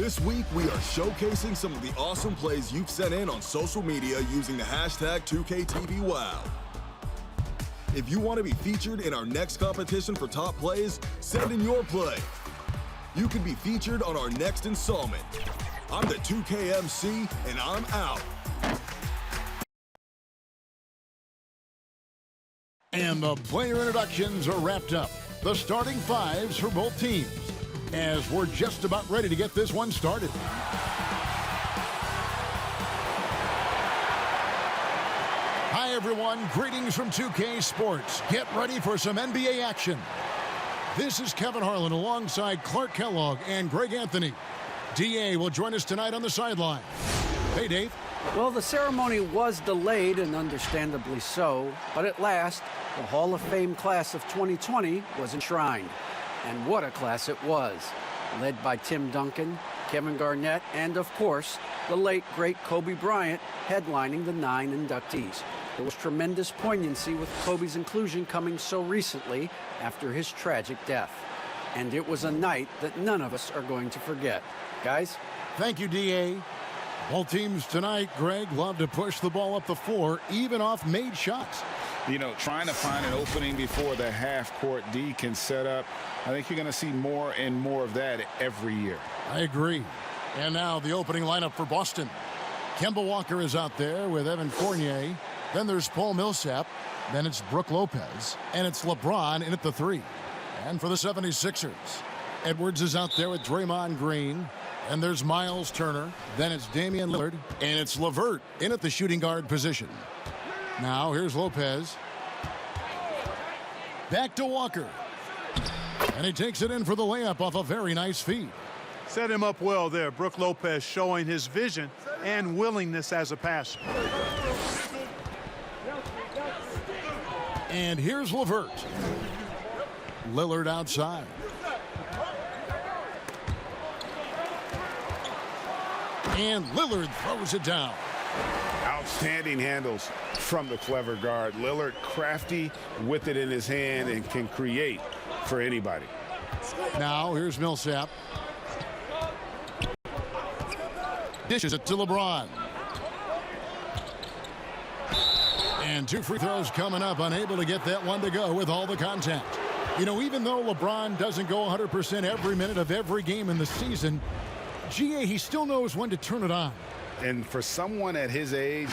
This week, we are showcasing some of the awesome plays you've sent in on social media using the hashtag 2KTVWow. If you want to be featured in our next competition for top plays, send in your play. You could be featured on our next installment. I'm the 2KMC, and I'm out. And the player introductions are wrapped up. The starting fives for both teams, as we're just about ready to get this one started. Hi, everyone. Greetings from 2K Sports. Get ready for some NBA action. This is Kevin Harlan alongside Clark Kellogg and Greg Anthony. DA will join us tonight on the sideline. Hey, Dave. Well, the ceremony was delayed, and understandably so, but at last, the Hall of Fame class of 2020 was enshrined. And what a class it was, led by Tim Duncan, Kevin Garnett, and of course, the late, great Kobe Bryant headlining the 9 inductees. There was tremendous poignancy with Kobe's inclusion coming so recently after his tragic death. And it was a night that none of us are going to forget. Guys? Thank you, DA. Both teams tonight, Greg, love to push the ball up the floor, even off made shots. You know, trying to find an opening before the half-court D can set up. I think you're going to see more and more of that every year. I agree. And now the opening lineup for Boston. Kemba Walker is out there with Evan Fournier. Then there's Paul Millsap. Then it's Brook Lopez. And it's LeBron in at the 3. And for the 76ers, Edwards is out there with Draymond Green. And there's Miles Turner. Then it's Damian Lillard. And it's LeVert in at the shooting guard position. Now here's Lopez. Back to Walker. And he takes it in for the layup off a very nice feed. Set him up well there. Brook Lopez showing his vision and willingness as a passer. And here's LeVert. Lillard outside. And Lillard throws it down. Outstanding handles from the clever guard. Lillard crafty with it in his hand and can create for anybody. Now here's Millsap. Dishes it to LeBron. And 2 free throws coming up, unable to get that one to go with all the contact. You know, even though LeBron doesn't go 100% every minute of every game in the season, GA, he still knows when to turn it on. And for someone at his age,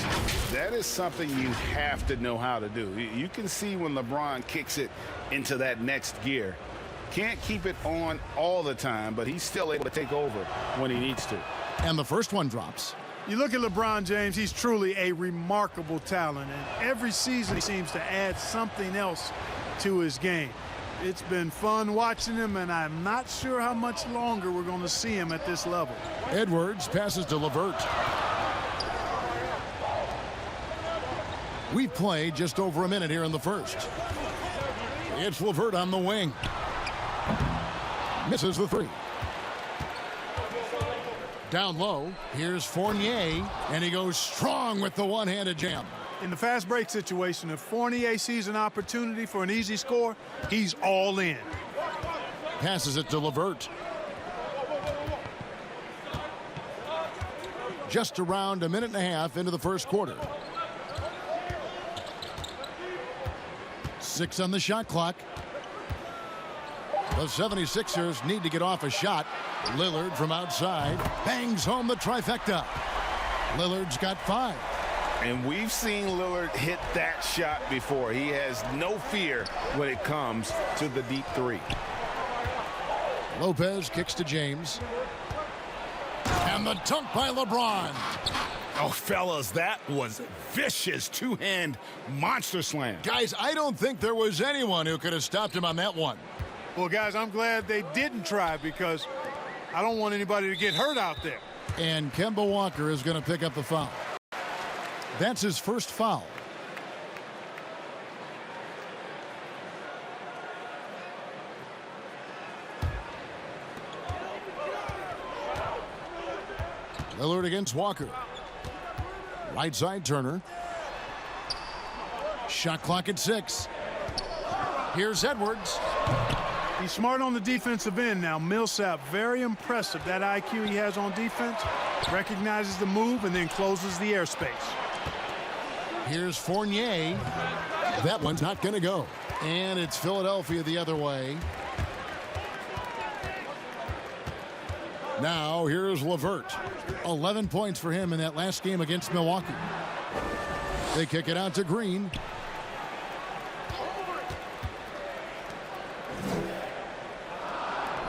that is something you have to know how to do. You can see when LeBron kicks it into that next gear. Can't keep it on all the time, but he's still able to take over when he needs to. And the first one drops. You look at LeBron James, he's truly a remarkable talent. And every season he seems to add something else to his game. It's been fun watching him, and I'm not sure how much longer we're going to see him at this level. Edwards passes to LeVert. We've played just over a minute here in the first. It's LeVert on the wing. Misses the 3. Down low, here's Fournier, and he goes strong with the one-handed jam. In the fast break situation, if Fournier sees an opportunity for an easy score, he's all in. Passes it to LeVert. Just around a minute and a half into the first quarter. 6 on the shot clock. The 76ers need to get off a shot. Lillard from outside bangs home the trifecta. Lillard's got 5. And we've seen Lillard hit that shot before. He has no fear when it comes to the deep 3. Lopez kicks to James. And the dunk by LeBron. Oh, fellas, that was vicious two-hand monster slam. Guys, I don't think there was anyone who could have stopped him on that one. Well, guys, I'm glad they didn't try because I don't want anybody to get hurt out there. And Kemba Walker is going to pick up the foul. That's his first foul. Lillard against Walker. Right side Turner. Shot clock at 6. Here's Edwards. He's smart on the defensive end now. Millsap, very impressive. That IQ he has on defense, recognizes the move and then closes the airspace. Here's Fournier. That one's not going to go. And it's Philadelphia the other way. Now here's LeVert. 11 points for him in that last game against Milwaukee. They kick it out to Green.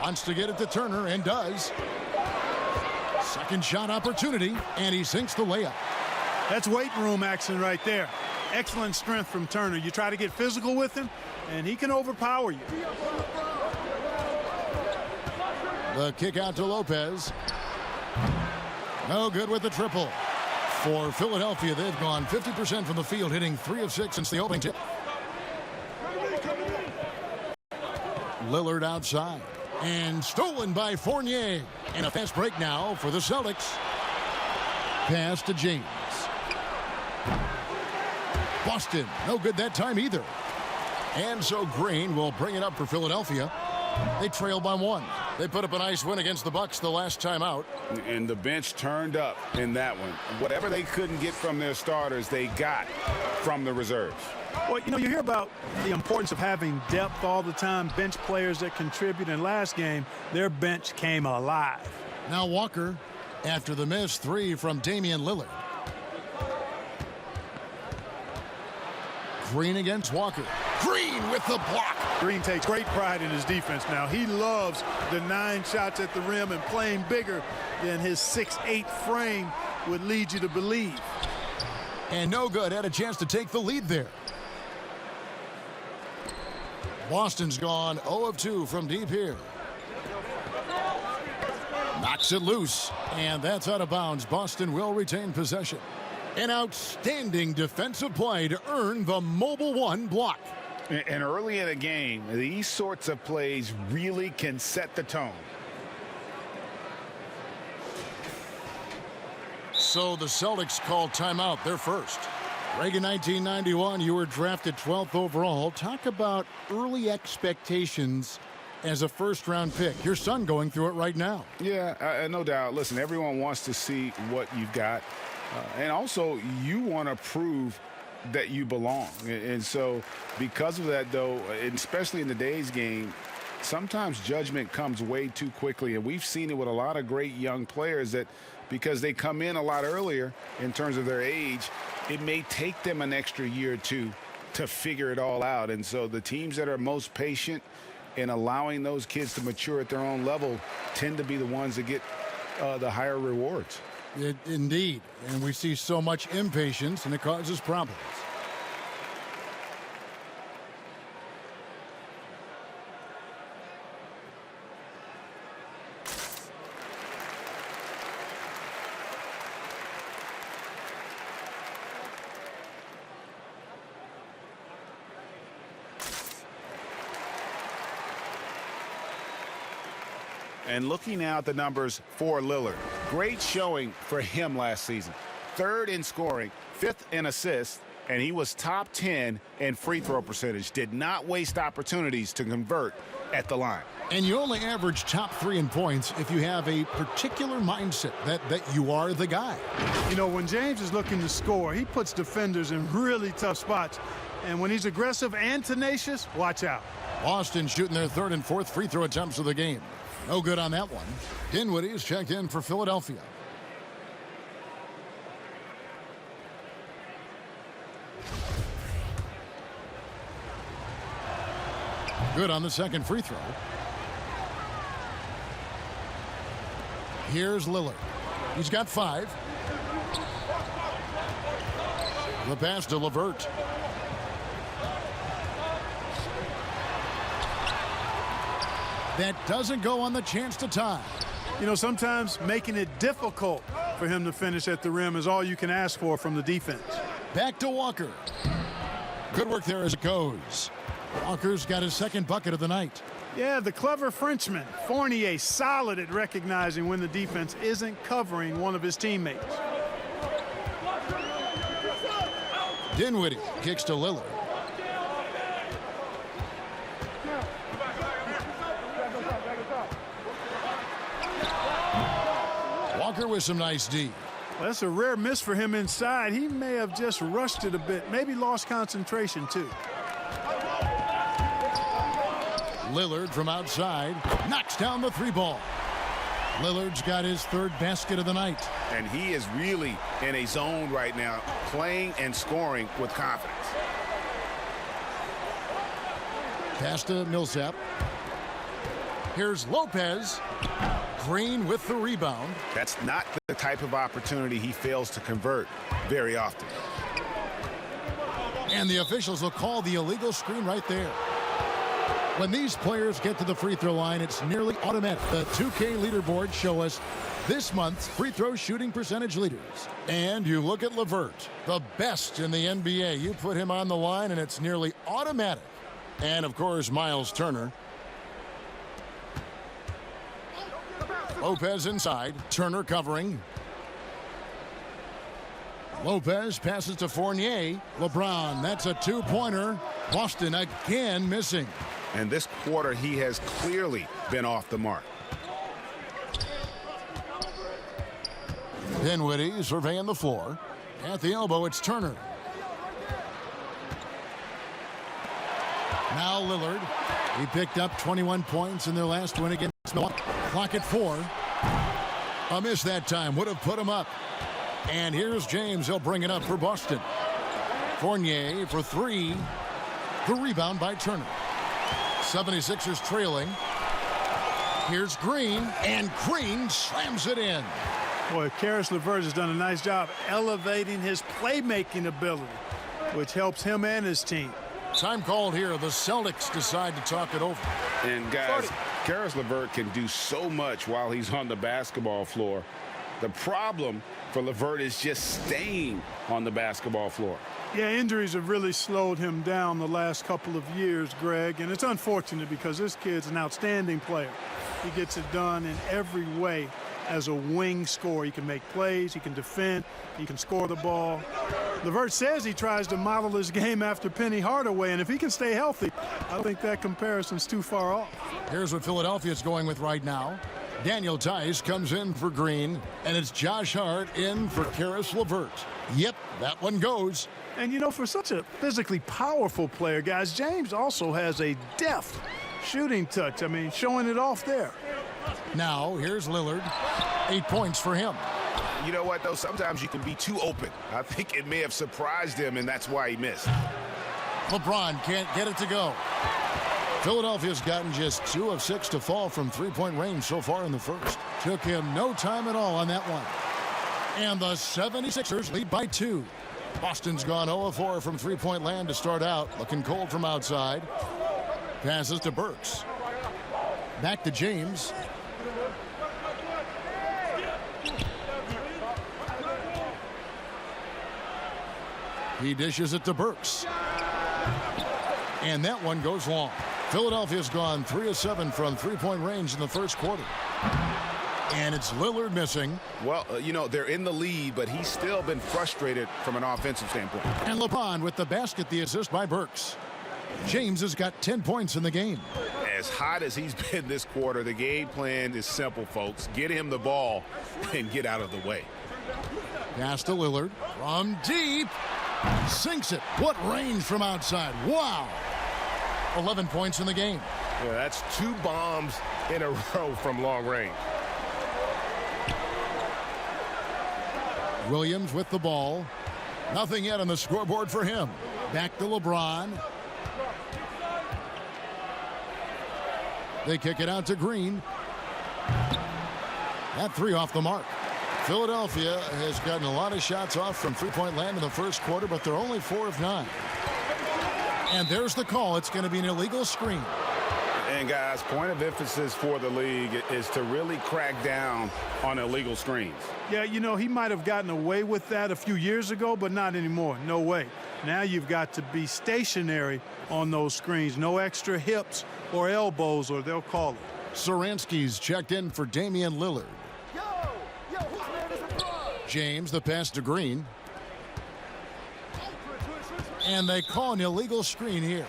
Wants to get it to Turner and does. Second shot opportunity, and he sinks the layup. That's weight room action right there. Excellent strength from Turner. You try to get physical with him, and he can overpower you. The kick out to Lopez. No good with the triple. For Philadelphia, they've gone 50% from the field, hitting 3 of 6 since the opening tip. Lillard outside. And stolen by Fournier. And a fast break now for the Celtics. Pass to James. Boston, no good that time either. And so Green will bring it up for Philadelphia. They trail by 1. They put up a nice win against the Bucks the last time out. And the bench turned up in that one. Whatever they couldn't get from their starters, they got from the reserves. Well, you know, you hear about the importance of having depth all the time, bench players that contribute. In last game, their bench came alive. Now Walker, after the missed 3 from Damian Lillard. Green against Walker. Green with the block. Green takes great pride in his defense now. He loves the 9 shots at the rim and playing bigger than his 6'8" frame would lead you to believe. And no good. Had a chance to take the lead there. Boston's gone 0 of 2 from deep here. Knocks it loose. And that's out of bounds. Boston will retain possession. An outstanding defensive play to earn the mobile 1 block. And early in a game, these sorts of plays really can set the tone. So the Celtics called timeout. They're first. Reagan, 1991, you were drafted 12th overall. Talk about early expectations as a first-round pick. Your son going through it right now. Yeah, no doubt. Listen, everyone wants to see what you've got. And also, you want to prove that you belong. And so because of that, though, and especially in today's game, sometimes judgment comes way too quickly. And we've seen it with a lot of great young players that because they come in a lot earlier in terms of their age, it may take them an extra year or two to figure it all out. And so the teams that are most patient in allowing those kids to mature at their own level tend to be the ones that get the higher rewards. Indeed. And we see so much impatience, and it causes problems. And looking now at the numbers for Lillard, great showing for him last season. 3rd in scoring, 5th in assists, and he was top 10 in free throw percentage. Did not waste opportunities to convert at the line. And you only average top 3 in points if you have a particular mindset that you are the guy. You know, when James is looking to score, he puts defenders in really tough spots. And when he's aggressive and tenacious, watch out. Boston shooting their 3rd and 4th free throw attempts of the game. No good on that one. Dinwiddie is checked in for Philadelphia. Good on the 2nd free throw. Here's Lillard. He's got 5. The pass to LeVert. That doesn't go on the chance to tie. You know, sometimes making it difficult for him to finish at the rim is all you can ask for from the defense. Back to Walker. Good work there as it goes. Walker's got his 2nd bucket of the night. Yeah, the clever Frenchman. Fournier solid at recognizing when the defense isn't covering one of his teammates. Dinwiddie kicks to Lillard. Walker with some nice D. Well, that's a rare miss for him inside. He may have just rushed it a bit, maybe lost concentration too. Lillard from outside knocks down the three ball. Lillard's got his third basket of the night. And he is really in a zone right now, playing and scoring with confidence. Pass to Millsap. Here's Lopez. Green with the rebound. That's not the type of opportunity he fails to convert very often. And the officials will call the illegal screen right there. When these players get to the free throw line, it's nearly automatic. The 2K leaderboards show us this month's free throw shooting percentage leaders. And you look at LeVert, the best in the NBA. You put him on the line, and it's nearly automatic. And, of course, Miles Turner. Lopez inside. Turner covering. Lopez passes to Fournier. LeBron, that's a two-pointer. Boston again missing. And this quarter, he has clearly been off the mark. Dinwiddie surveying the floor. At the elbow, it's Turner. Now Lillard. He picked up 21 points in their last win against Milwaukee. Clock at 4. A miss that time would have put him up. And here's James. He'll bring it up for Boston. Fournier for 3. The rebound by Turner. 76ers trailing. Here's Green, and Green slams it in. Boy, Karis LeVert has done a nice job elevating his playmaking ability, which helps him and his team. Time called here. The Celtics decide to talk it over. And guys, Karis LeVert can do so much while he's on the basketball floor. The problem for LeVert is just staying on the basketball floor. Yeah, injuries have really slowed him down the last couple of years, Greg, and it's unfortunate because this kid's an outstanding player. He gets it done in every way as a wing scorer. He can make plays, he can defend, he can score the ball. LeVert says he tries to model his game after Penny Hardaway, and if he can stay healthy, I don't think that comparison's too far off. Here's what Philadelphia's going with right now. Daniel Tice comes in for Green, and it's Josh Hart in for Karis LeVert. Yep, that one goes. And, you know, for such a physically powerful player, guys, James also has a deft shooting touch. I mean, showing it off there. Now, here's Lillard. 8 points for him. You know what, though? Sometimes you can be too open. I think it may have surprised him, and that's why he missed. LeBron can't get it to go. Philadelphia's gotten just 2 of 6 to fall from three-point range so far in the first. Took him no time at all on that one. And the 76ers lead by 2. Boston's gone 0 of 4 from three-point land to start out. Looking cold from outside. Passes to Burks. Back to James. He dishes it to Burks. And that one goes long. Philadelphia's gone 3 of 7 from three-point range in the first quarter. And it's Lillard missing. Well, you know, they're in the lead, but he's still been frustrated from an offensive standpoint. And LeBron with the basket, the assist by Burks. James has got 10 points in the game. As hot as he's been this quarter, the game plan is simple, folks. Get him the ball and get out of the way. Pass to Lillard from deep. Sinks it. What range from outside. Wow. 11 points in the game. Yeah, that's 2 bombs in a row from long range. Williams with the ball. Nothing yet on the scoreboard for him. Back to LeBron. They kick it out to Green. That 3 off the mark. Philadelphia has gotten a lot of shots off from three-point land in the first quarter, but they're only 4 of 9. And there's the call. It's going to be an illegal screen. And, guys, point of emphasis for the league is to really crack down on illegal screens. Yeah, you know, he might have gotten away with that a few years ago, but not anymore. No way. Now you've got to be stationary on those screens. No extra hips or elbows, or they'll call it. Saransky's checked in for Damian Lillard. James, the pass to Green. And they call an illegal screen here.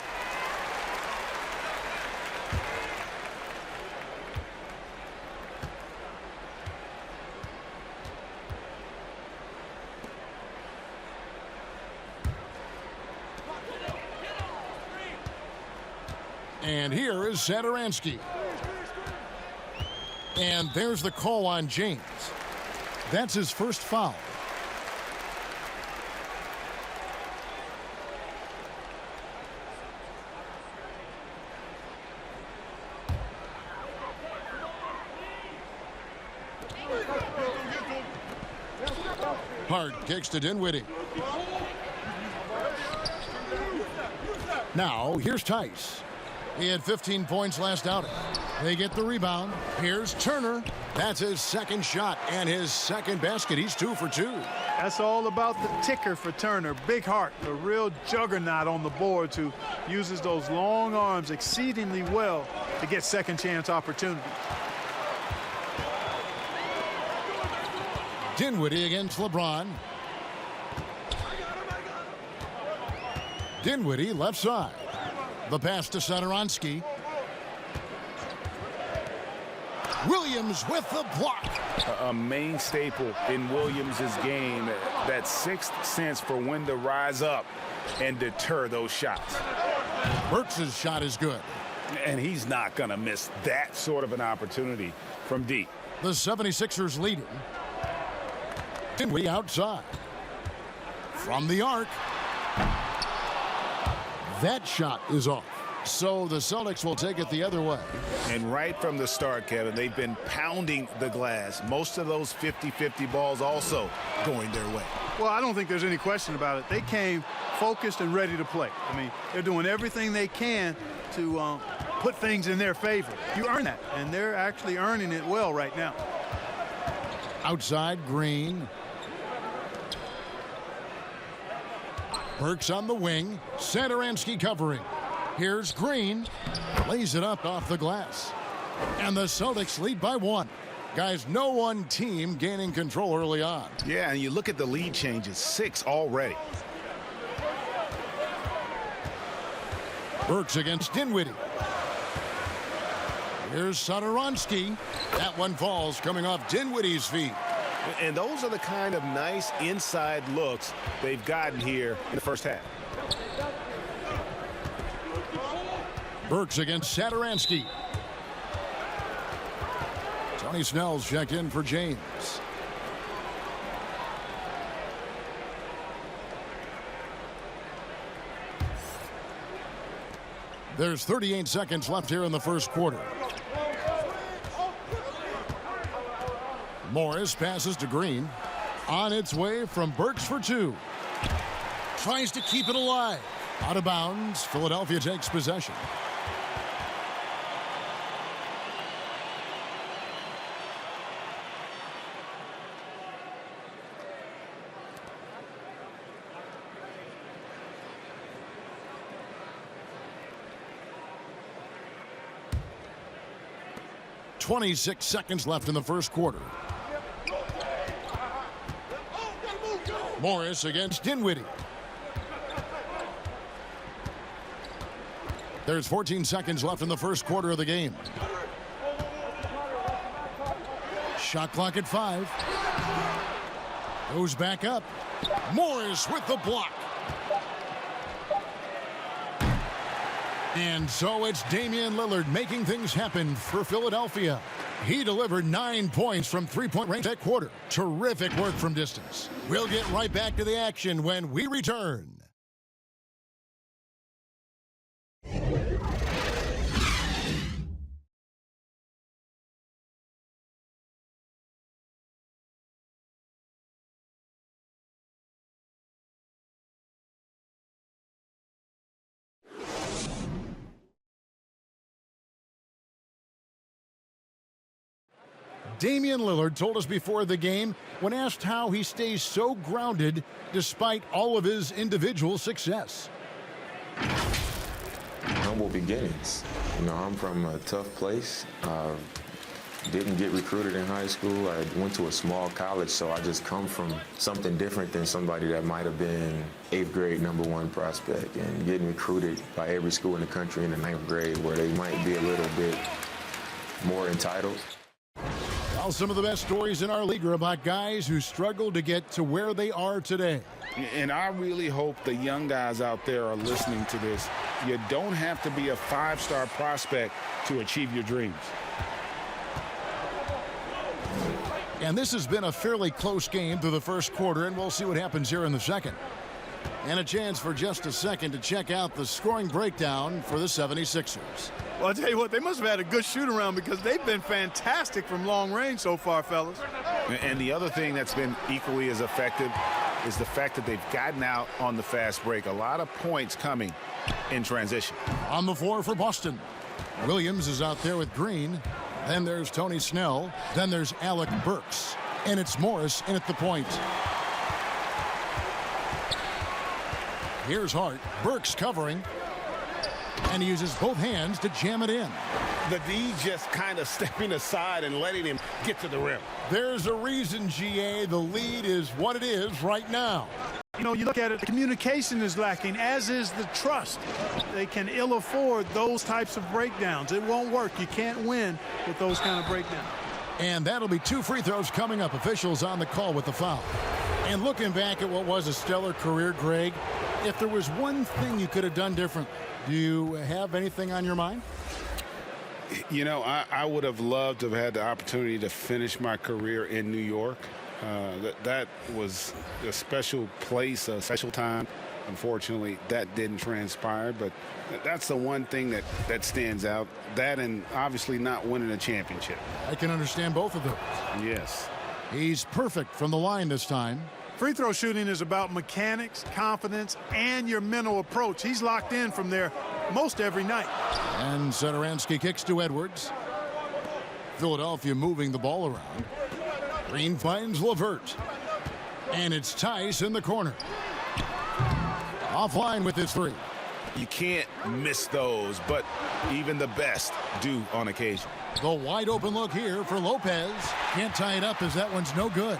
And here is Satoransky. And there's the call on James. That's his first foul. Hart kicks to Dinwiddie. Now, here's Tice. He had 15 points last outing. They get the rebound. Here's Turner. That's his second shot and his second basket. He's 2 for 2. That's all about the ticker for Turner. Big heart, a real juggernaut on the boards who uses those long arms exceedingly well to get second chance opportunities. Dinwiddie against LeBron. Dinwiddie left side. The pass to Satoransky. Williams with the block. A main staple in Williams' game, that sixth sense for when to rise up and deter those shots. Burks' shot is good. And he's not going to miss that sort of an opportunity from deep. The 76ers leading. Dinwiddie outside. From the arc. That shot is off. So the Celtics will take it the other way. And right from the start, Kevin, they've been pounding the glass. Most of those 50-50 balls also going their way. Well, I don't think there's any question about it. They came focused and ready to play. I mean, they're doing everything they can to put things in their favor. You earn that, and they're actually earning it well right now. Outside, Green. Burks on the wing. Satoransky covering. Here's Green. Lays it up off the glass. And the Celtics lead by 1. Guys, no one team gaining control early on. Yeah, and you look at the lead changes, 6 already. Burks against Dinwiddie. Here's Satoransky. That one falls coming off Dinwiddie's feet. And those are the kind of nice inside looks they've gotten here in the first half. Burks against Satoransky. Tony Snell's check in for James. There's 38 seconds left here in the first quarter. Morris passes to Green. On its way from Burks for 2. Tries to keep it alive. Out of bounds. Philadelphia takes possession. .26 seconds left in the first quarter. Morris against Dinwiddie. There's 14 seconds left in the first quarter of the game. Shot clock at 5. Goes back up. Morris with the block. And so it's Damian Lillard making things happen for Philadelphia. He delivered 9 points from three-point range that quarter. Terrific work from distance. We'll get right back to the action when we return. Damian Lillard told us before the game when asked how he stays so grounded despite all of his individual success. Humble beginnings. You know, I'm from a tough place. Didn't get recruited in high school. I went to a small college, so I just come from something different than somebody that might have been 8th grade #1 prospect and getting recruited by every school in the country in the 9th grade where they might be a little bit more entitled. Well, some of the best stories in our league are about guys who struggled to get to where they are today. And I really hope the young guys out there are listening to this You don't have to be a five-star prospect to achieve your dreams. And this has been a fairly close game through the first quarter, and we'll see what happens here in the second. And a chance for just a second to check out the scoring breakdown for the 76ers. Well, I'll tell you what, they must have had a good shoot-around because they've been fantastic from long range so far, fellas. And the other thing that's been equally as effective is the fact that they've gotten out on the fast break. A lot of points coming in transition. On the floor for Boston, Williams is out there with Green. Then there's Tony Snell. Then there's Alec Burks. And it's Morris in at the point. Here's Hart. Burks covering. And he uses both hands to jam it in. The D just kind of stepping aside and letting him get to the rim. There's a reason, GA, the lead is what it is right now. You know, you look at it, the communication is lacking, as is the trust. They can ill afford those types of breakdowns. It won't work. You can't win with those kind of breakdowns. And that'll be 2 free throws coming up. Officials on the call with the foul. And looking back at what was a stellar career, Greg, if there was one thing you could have done different, do you have anything on your mind? You know, I would have loved to have had the opportunity to finish my career in New York. That was a special place, a special time. Unfortunately, that didn't transpire, but that's the one thing that stands out. That and obviously not winning a championship. I can understand both of those. Yes. He's perfect from the line this time. Free throw shooting is about mechanics, confidence, and your mental approach. He's locked in from there most every night. And Satoransky kicks to Edwards. Philadelphia moving the ball around. Green finds LeVert. And it's Tice in the corner. Offline with his three. You can't miss those, but even the best do on occasion. The wide open look here for Lopez. Can't tie it up as that one's no good.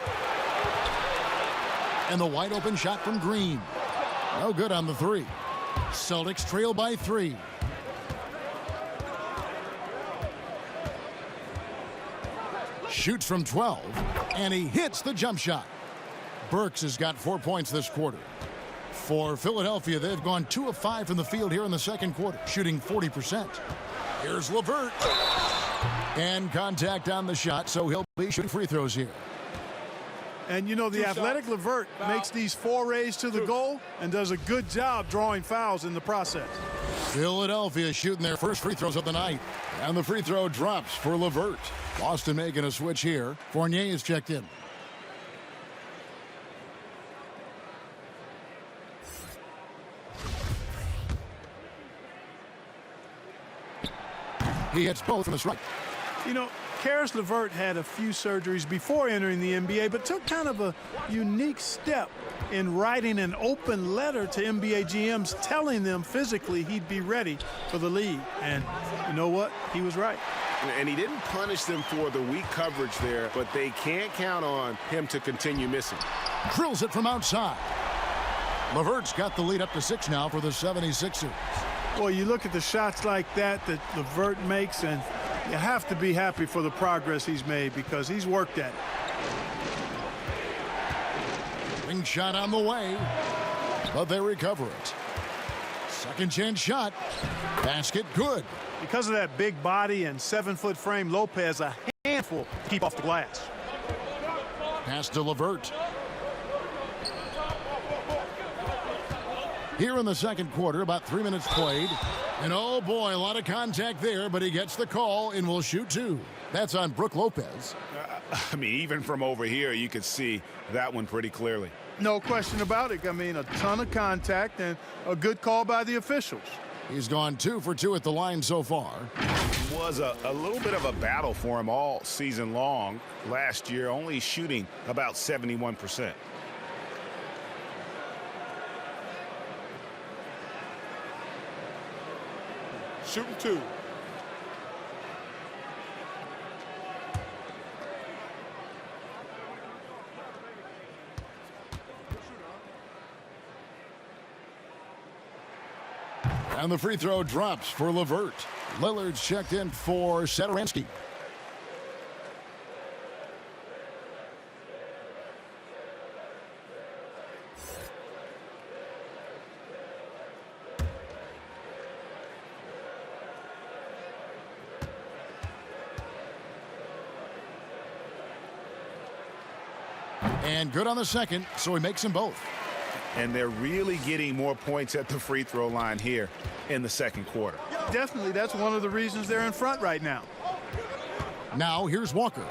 And the wide open shot from Green. No good on the three. Celtics trail by 3. Shoots from 12, and he hits the jump shot. Burks has got 4 points this quarter. For Philadelphia, they've gone 2 of 5 from the field here in the second quarter, shooting 40%. Here's LeVert. And contact on the shot, so he'll be shooting free throws here. And, you know, the athletic LeVert makes these forays to the goal and does a good job drawing fouls in the process. Philadelphia shooting their first free throws of the night. And the free throw drops for LeVert. Boston making a switch here. Fournier is checked in. He hits both from the strike. You know, Karis LeVert had a few surgeries before entering the NBA, but took kind of a unique step in writing an open letter to NBA GMs telling them physically he'd be ready for the league. And you know what? He was right. And he didn't punish them for the weak coverage there, but they can't count on him to continue missing. Drills it from outside. LeVert's got the lead up to 6 now for the 76ers. Well, you look at the shots like that LeVert makes, and you have to be happy for the progress he's made because he's worked at it. Ring shot on the way, but they recover it. Second chance shot. Basket good. Because of that big body and 7-foot frame, Lopez a handful to keep off the glass. Pass to LeVert. Here in the second quarter, about 3 minutes played. And oh boy, a lot of contact there, but he gets the call and will shoot 2. That's on Brook Lopez. I mean, even from over here, you could see that one pretty clearly. No question about it. I mean, a ton of contact and a good call by the officials. He's gone 2 for 2 at the line so far. It was a little bit of a battle for him all season long. Last year, only shooting about 71%. Shooting 2. And the free throw drops for LeVert. Lillard's checked in for Satoransky. And good on the second, so he makes them both. And they're really getting more points at the free throw line here in the second quarter. Definitely, that's one of the reasons they're in front right now. Now, here's Walker.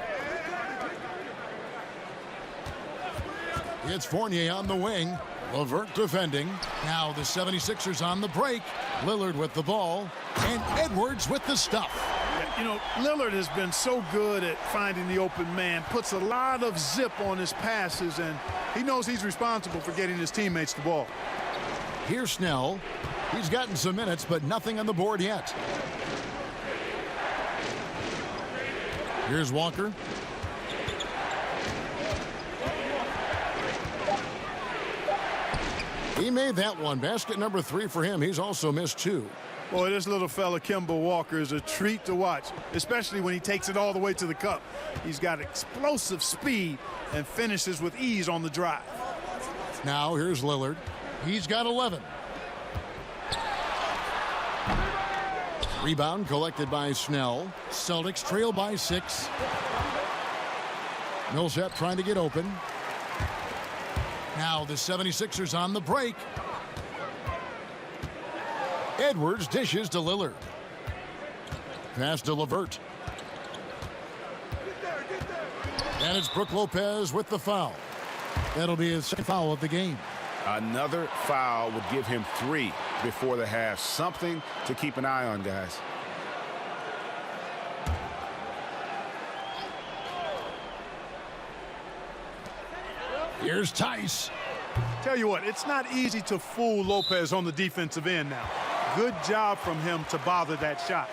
It's Fournier on the wing. LeVert defending. Now the 76ers on the break. Lillard with the ball. And Edwards with the stuff. You know, Lillard has been so good at finding the open man. Puts a lot of zip on his passes, and he knows he's responsible for getting his teammates the ball. Here's Snell. He's gotten some minutes, but nothing on the board yet. Here's Walker. He made that one. Basket number 3 for him. He's also missed 2. Boy, this little fella, Kemba Walker, is a treat to watch, especially when he takes it all the way to the cup. He's got explosive speed and finishes with ease on the drive. Now here's Lillard. He's got 11. Rebound collected by Snell. Celtics trail by 6. Millsap trying to get open. Now the 76ers on the break. Edwards dishes to Lillard. Pass to LeVert. And it's Brook Lopez with the foul. That'll be his second foul of the game. Another foul would give him 3 before the half. Something to keep an eye on, guys. Here's Tice. Tell you what, it's not easy to fool Lopez on the defensive end now. Good job from him to bother that shot.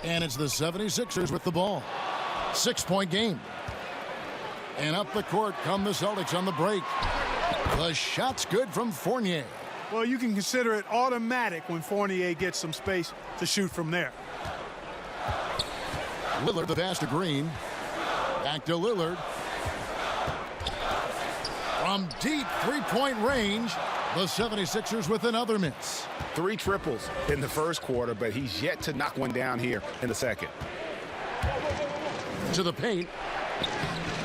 And it's the 76ers with the ball. 6-point game. And up the court come the Celtics on the break. The shot's good from Fournier. Well, you can consider it automatic when Fournier gets some space to shoot from there. Lillard the pass to Green. Back to Lillard. From deep three-point range, the 76ers with another miss. 3 triples in the first quarter, but he's yet to knock one down here in the second. To the paint.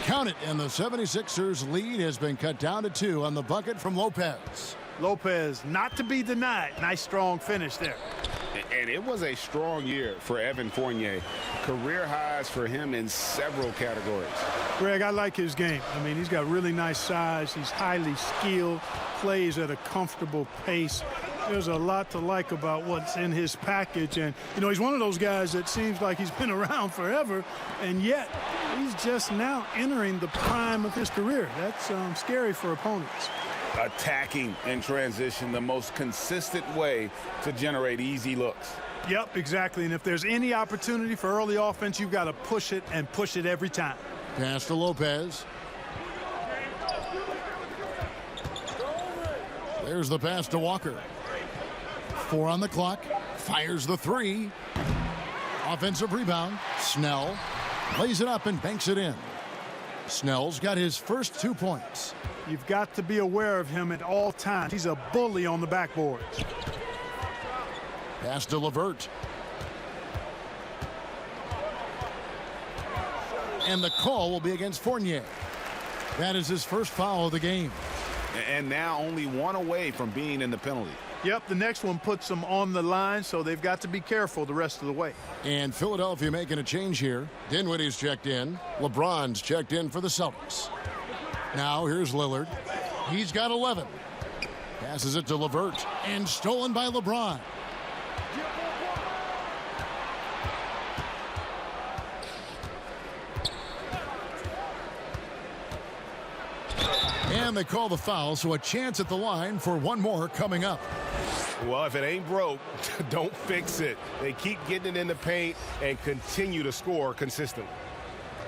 Count it, and the 76ers lead has been cut down to 2 on the bucket from Lopez. Lopez not to be denied. Nice strong finish there. And it was a strong year for Evan Fournier. Career highs for him in several categories. Greg, I like his game. I mean, he's got really nice size. He's highly skilled, plays at a comfortable pace. There's a lot to like about what's in his package. And, you know, he's one of those guys that seems like he's been around forever, and yet he's just now entering the prime of his career. That's scary for opponents. Attacking in transition, the most consistent way to generate easy looks. Yep, exactly. And if there's any opportunity for early offense, you've got to push it and push it every time. Pass to Lopez. There's the pass to Walker. 4 on the clock. Fires the 3. Offensive rebound. Snell lays it up and banks it in. Snell's got his first 2 points. You've got to be aware of him at all times. He's a bully on the backboards. Pass to LeVert. And the call will be against Fournier. That is his first foul of the game. And now only 1 away from being in the penalty. Yep, the next one puts them on the line, so they've got to be careful the rest of the way. And Philadelphia making a change here. Dinwiddie's checked in. LeBron's checked in for the Celtics. Now here's Lillard. He's got 11. Passes it to LeVert. And stolen by LeBron. And they call the foul, so a chance at the line for 1 more coming up. Well, if it ain't broke, don't fix it. They keep getting it in the paint and continue to score consistently.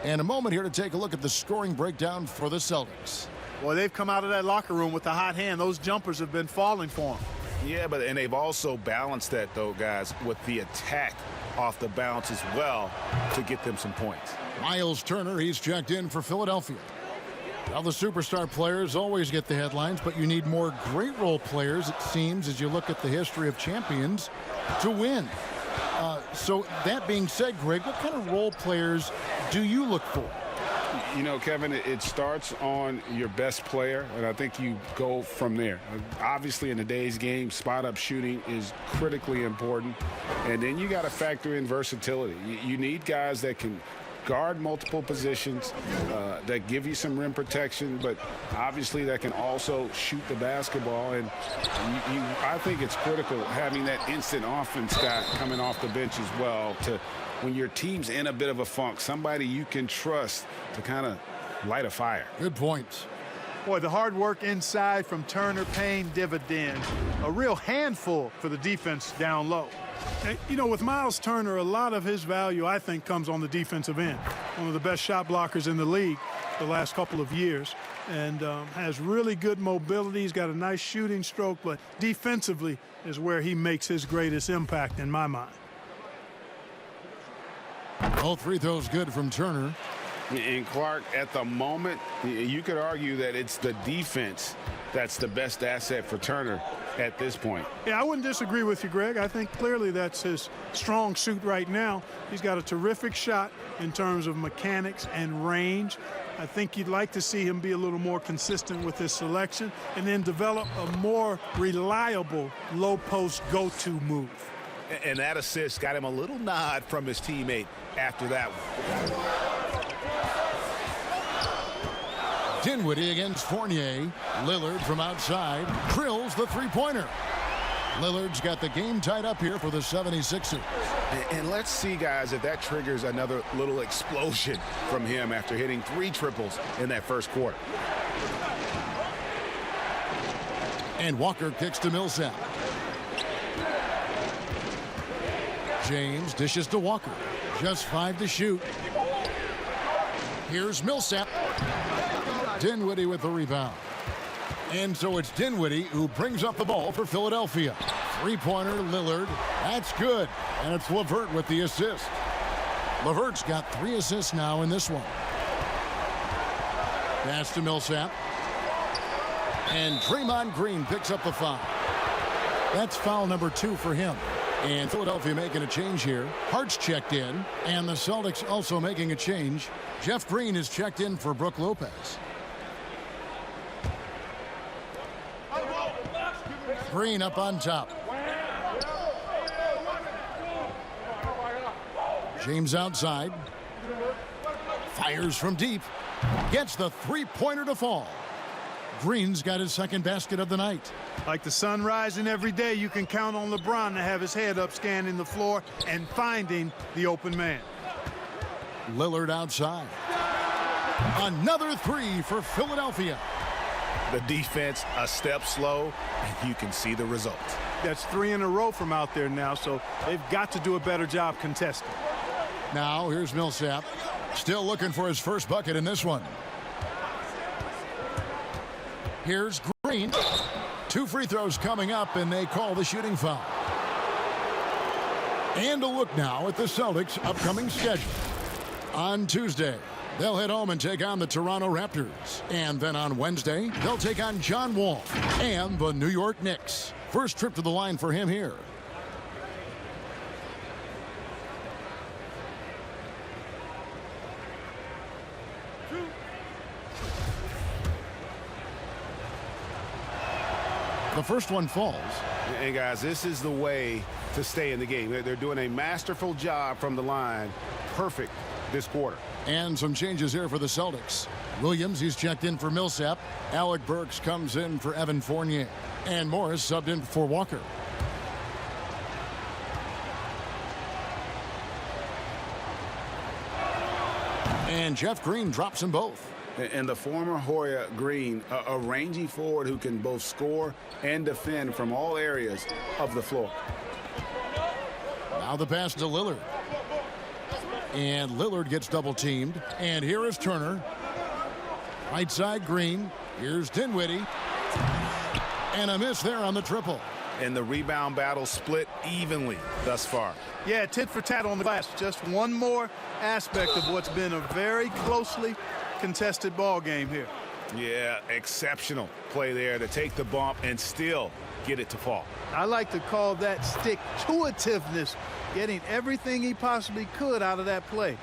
And a moment here to take a look at the scoring breakdown for the Celtics. Well, they've come out of that locker room with a hot hand. Those jumpers have been falling for them. Yeah, and they've also balanced that, though, guys, with the attack off the bounce as well to get them some points. Miles Turner, he's checked in for Philadelphia. Well, the superstar players always get the headlines, but you need more great role players, it seems, as you look at the history of champions, to win. So that being said, Greg, what kind of role players do you look for? You know, Kevin, it starts on your best player, and I think you go from there. Obviously, in today's game, spot-up shooting is critically important, and then you got to factor in versatility. You need guys that can guard multiple positions, that give you some rim protection, but obviously that can also shoot the basketball. And I think it's critical having that instant offense guy coming off the bench as well, to when your team's in a bit of a funk, somebody you can trust to kind of light a fire. Good points. Boy, the hard work inside from Turner paying dividends. A real handful for the defense down low. You know, with Miles Turner, a lot of his value, I think, comes on the defensive end. One of the best shot blockers in the league the last couple of years, and has really good mobility. He's got a nice shooting stroke, but defensively is where he makes his greatest impact in my mind. All free throws good from Turner. And Clark, at the moment, you could argue that it's the defense that's the best asset for Turner at this point. Yeah, I wouldn't disagree with you, Greg. I think clearly that's his strong suit right now. He's got a terrific shot in terms of mechanics and range. I think you'd like to see him be a little more consistent with his selection and then develop a more reliable low post go-to move. And that assist got him a little nod from his teammate after that one. Dinwiddie against Fournier. Lillard from outside drills the three-pointer. Lillard's got the game tied up here for the 76ers. And let's see, guys, if that triggers another little explosion from him after hitting 3 triples in that first quarter. And Walker kicks to Millsap. James dishes to Walker. Just 5 to shoot. Here's Millsap. Dinwiddie with the rebound. And so it's Dinwiddie who brings up the ball for Philadelphia. Three-pointer, Lillard. That's good. And it's LeVert with the assist. LeVert's got 3 assists now in this one. Pass to Millsap. And Draymond Green picks up the foul. That's foul number 2 for him. And Philadelphia making a change here. Hart's checked in. And the Celtics also making a change. Jeff Green is checked in for Brook Lopez. Green up on top. James outside. Fires from deep. Gets the three-pointer to fall. Green's got his second basket of the night. Like the sun rising every day, you can count on LeBron to have his head up scanning the floor and finding the open man. Lillard outside. Another 3 for Philadelphia. The defense a step slow, and you can see the result. That's 3 in a row from out there now, so they've got to do a better job contesting. Now here's Millsap. Still looking for his first bucket in this one. Here's Green. 2 free throws coming up, and they call the shooting foul. And a look now at the Celtics' upcoming schedule. On Tuesday, they'll head home and take on the Toronto Raptors. And then on Wednesday, they'll take on John Wall and the New York Knicks. First trip to the line for him here. The first one falls. And guys, this is the way to stay in the game. They're doing a masterful job from the line. Perfect this quarter. And some changes here for the Celtics. Williams, he's checked in for Millsap. Alec Burks comes in for Evan Fournier. And Morris subbed in for Walker. And Jeff Green drops them both. And the former Hoya Green, a rangy forward who can both score and defend from all areas of the floor. Now the pass to Lillard. And Lillard gets double teamed. And here is Turner. Right side Green. Here's Dinwiddie. And a miss there on the triple. and the rebound battle split evenly thus far. Yeah, tit for tat on the glass. Just one more aspect of what's been a very closely contested ball game here. Yeah, exceptional play there to take the bump and still get it to fall. I like to call that stick-to-itiveness, getting everything he possibly could out of that play.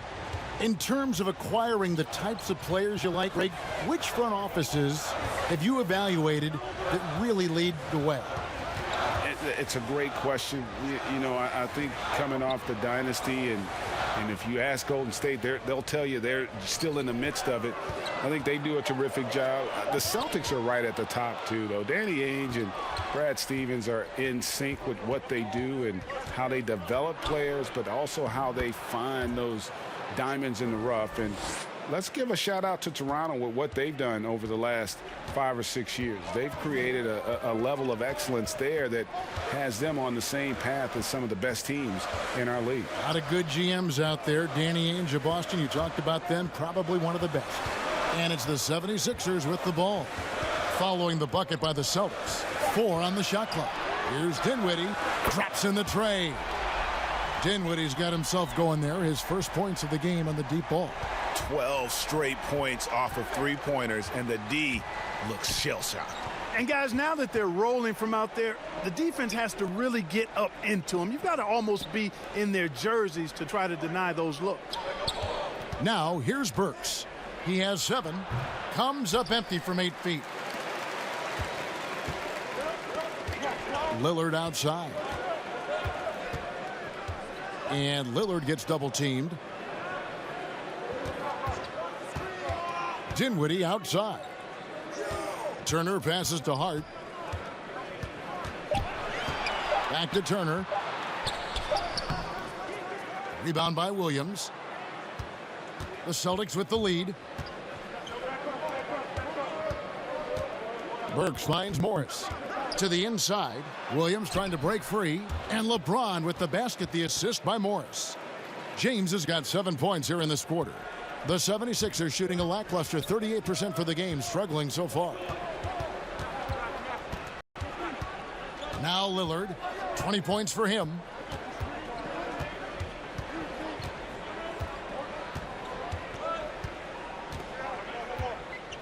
In terms of acquiring the types of players you like, Greg, which front offices have you evaluated that really lead the way? It's a great question. You know, I think coming off the dynasty, and if you ask Golden State, they'll tell you they're still in the midst of it. I think they do a terrific job. The Celtics are right at the top, too, though. Danny Ainge and Brad Stevens are in sync with what they do and how they develop players, but also how they find those diamonds in the rough. And let's give a shout out to Toronto with what they've done over the last 5 or 6 years. They've created a level of excellence there that has them on the same path as some of the best teams in our league. A lot of good GMs out there. Danny Ainge of Boston, you talked about them, probably one of the best. And it's the 76ers with the ball. Following the bucket by the Celtics. 4 on the shot clock. Here's Dinwiddie. Drops in the tray. Dinwiddie's got himself going there. His first points of the game on the deep ball. 12 straight points off of three-pointers, and the D looks shell-shocked. And, guys, now that they're rolling from out there, the defense has to really get up into them. You've got to almost be in their jerseys to try to deny those looks. Now, here's Burks. He has 7. Comes up empty from 8 feet. Lillard outside. And Lillard gets double-teamed. Dinwiddie outside. Turner passes to Hart. Back to Turner. Rebound by Williams. The Celtics with the lead. Burks finds Morris. To the inside. Williams trying to break free. And LeBron with the basket, the assist by Morris. James has got 7 points here in this quarter. The 76ers shooting a lackluster 38% for the game, struggling so far. Now Lillard, 20 points for him.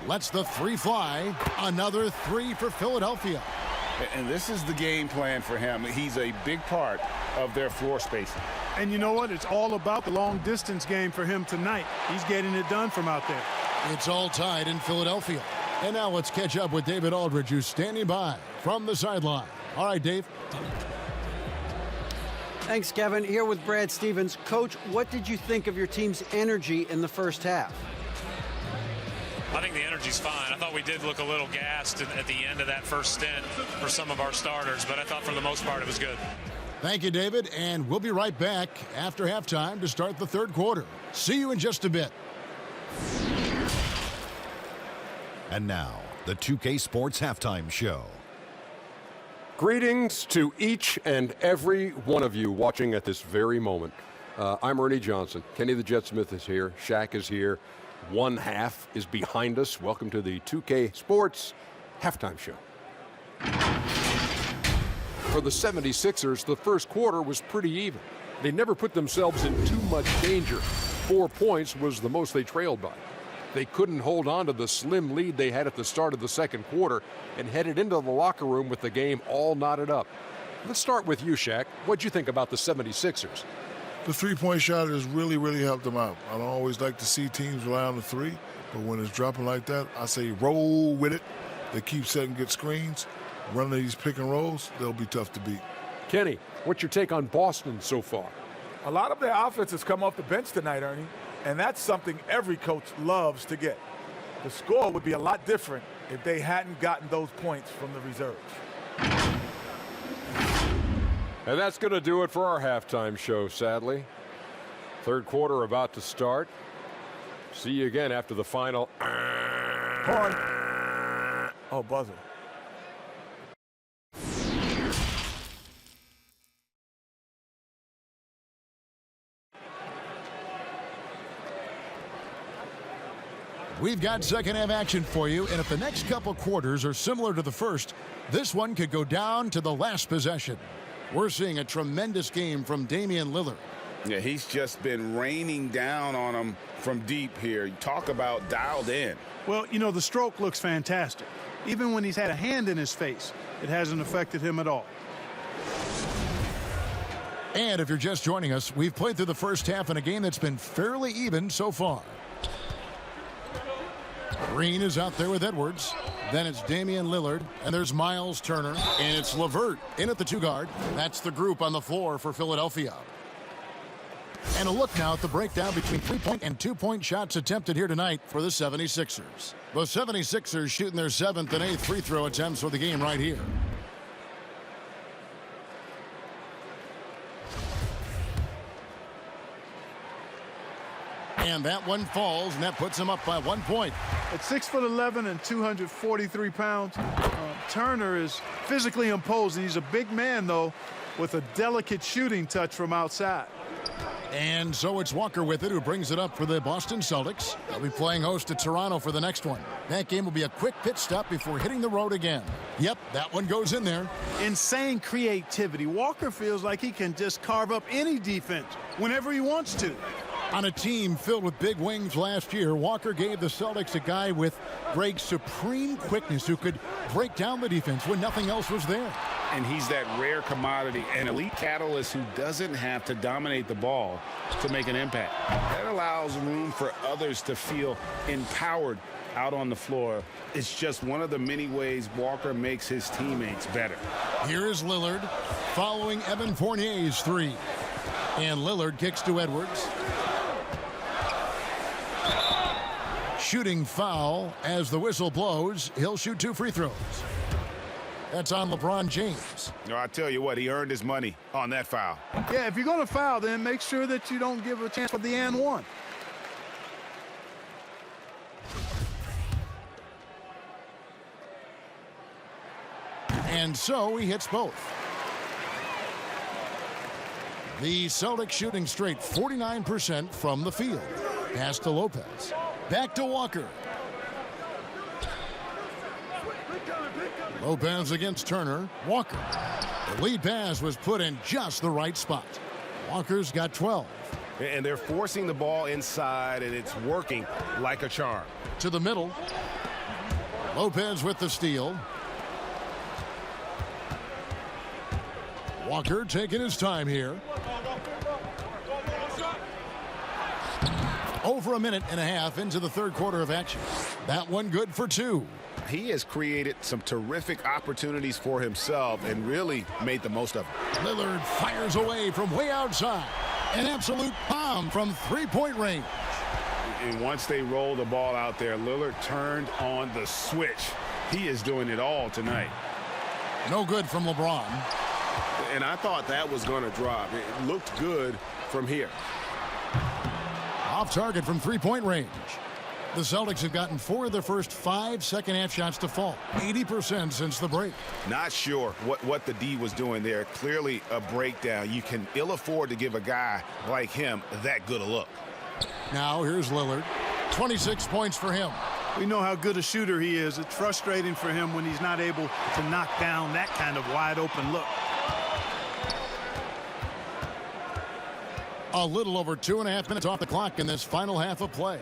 Lets the 3 fly. Another 3 for Philadelphia. And this is the game plan for him. He's a big part of their floor spacing. And you know what? It's all about the long-distance game for him tonight. He's getting it done from out there. It's all tied in Philadelphia. And now let's catch up with David Aldridge, who's standing by from the sideline. All right, Dave. Thanks, Kevin. Here with Brad Stevens. Coach, what did you think of your team's energy in the first half? I think the energy's fine. I thought we did look a little gassed at the end of that first stint for some of our starters, but I thought for the most part it was good. Thank you, David, and we'll be right back after halftime to start the third quarter. See you in just a bit. And now, the 2K Sports Halftime Show. Greetings to each and every one of you watching at this very moment. I'm Ernie Johnson. Kenny the Jet Smith is here. Shaq is here. One half is behind us. Welcome to the 2K Sports Halftime Show. For the 76ers, the first quarter was pretty even. They never put themselves in too much danger. 4 points was the most they trailed by. They couldn't hold on to the slim lead they had at the start of the second quarter and headed into the locker room with the game all knotted up. Let's start with you, Shaq. What'd you think about the 76ers? The three-point shot has really helped them out. I don't always like to see teams rely on the three, but when it's dropping like that, I say roll with it. They keep setting good screens. Running these pick and rolls, they'll be tough to beat. Kenny, what's your take on Boston so far? A lot of their offense has come off the bench tonight, Ernie, and that's something every coach loves to get. The score would be a lot different if they hadn't gotten those points from the reserves. And that's going to do it for our halftime show, sadly. Third quarter about to start. See you again after the final. Horn. Oh, buzzer. We've got second half action for you, and if the next couple quarters are similar to the first, this one could go down to the last possession. We're seeing a tremendous game from Damian Lillard. Yeah, he's just been raining down on him from deep here. Talk about dialed in. Well, you know, the stroke looks fantastic. Even when he's had a hand in his face, it hasn't affected him at all. And if you're just joining us, we've played through the first half in a game that's been fairly even so far. Green is out there with Edwards. Then it's Damian Lillard, and there's Miles Turner, and it's LeVert in at the 2-guard. That's the group on the floor for Philadelphia. And a look now at the breakdown between 3-point and 2-point shots attempted here tonight for the 76ers. The 76ers shooting their 7th and 8th free throw attempts for the game right here. And that one falls, and that puts him up by 1 point. At 6'11" and 243 pounds, Turner is physically imposing. He's a big man, though, with a delicate shooting touch from outside. And so it's Walker with it, who brings it up for the Boston Celtics. They'll be playing host to Toronto for the next one. That game will be a quick pit stop before hitting the road again. Yep, that one goes in there. Insane creativity. Walker feels like he can just carve up any defense whenever he wants to. On a team filled with big wings last year, Walker gave the Celtics a guy with Greg's supreme quickness who could break down the defense when nothing else was there. And he's that rare commodity, an elite catalyst who doesn't have to dominate the ball to make an impact. That allows room for others to feel empowered out on the floor. It's just one of the many ways Walker makes his teammates better. Here is Lillard following Evan Fournier's three. And Lillard kicks to Edwards. Shooting foul as the whistle blows. He'll shoot 2 free throws. That's on LeBron James. No, I tell you what, he earned his money on that foul. Yeah, if you're going to foul, then make sure that you don't give a chance for the and one. And so he hits both. The Celtics shooting straight 49% from the field. Pass to Lopez. Back to Walker. Lopez against Turner. Walker. The lead pass was put in just the right spot. Walker's got 12. And they're forcing the ball inside, and it's working like a charm. To the middle. Lopez with the steal. Walker taking his time here. Over a minute and a half into the third quarter of action. That one good for 2. He has created some terrific opportunities for himself and really made the most of it. Lillard fires away from way outside. An absolute bomb from 3-point range. And once they roll the ball out there, Lillard turned on the switch. He is doing it all tonight. No good from LeBron. And I thought that was going to drop. It looked good from here. Off target from 3-point range. The Celtics have gotten 4 of their first 5 second-half shots to fall. 80% since the break. Not sure what the D was doing there. Clearly a breakdown. You can ill afford to give a guy like him that good a look. Now here's Lillard. 26 points for him. We know how good a shooter he is. It's frustrating for him when he's not able to knock down that kind of wide-open look. A little over 2.5 minutes off the clock in this final half of play.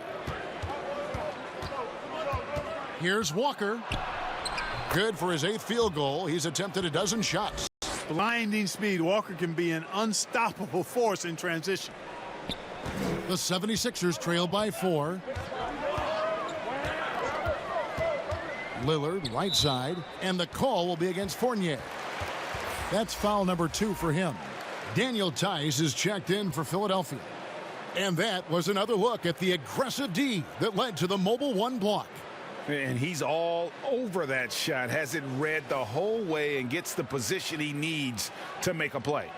Here's Walker. Good for his 8th field goal. He's attempted a dozen shots. Blinding speed. Walker can be an unstoppable force in transition. The 76ers trail by 4. Lillard right side, and the call will be against Fournier. That's foul number 2 for him. Daniel Tice is checked in for Philadelphia. And that was another look at the aggressive D that led to the mobile 1 block. And he's all over that shot, has it read the whole way and gets the position he needs to make a play.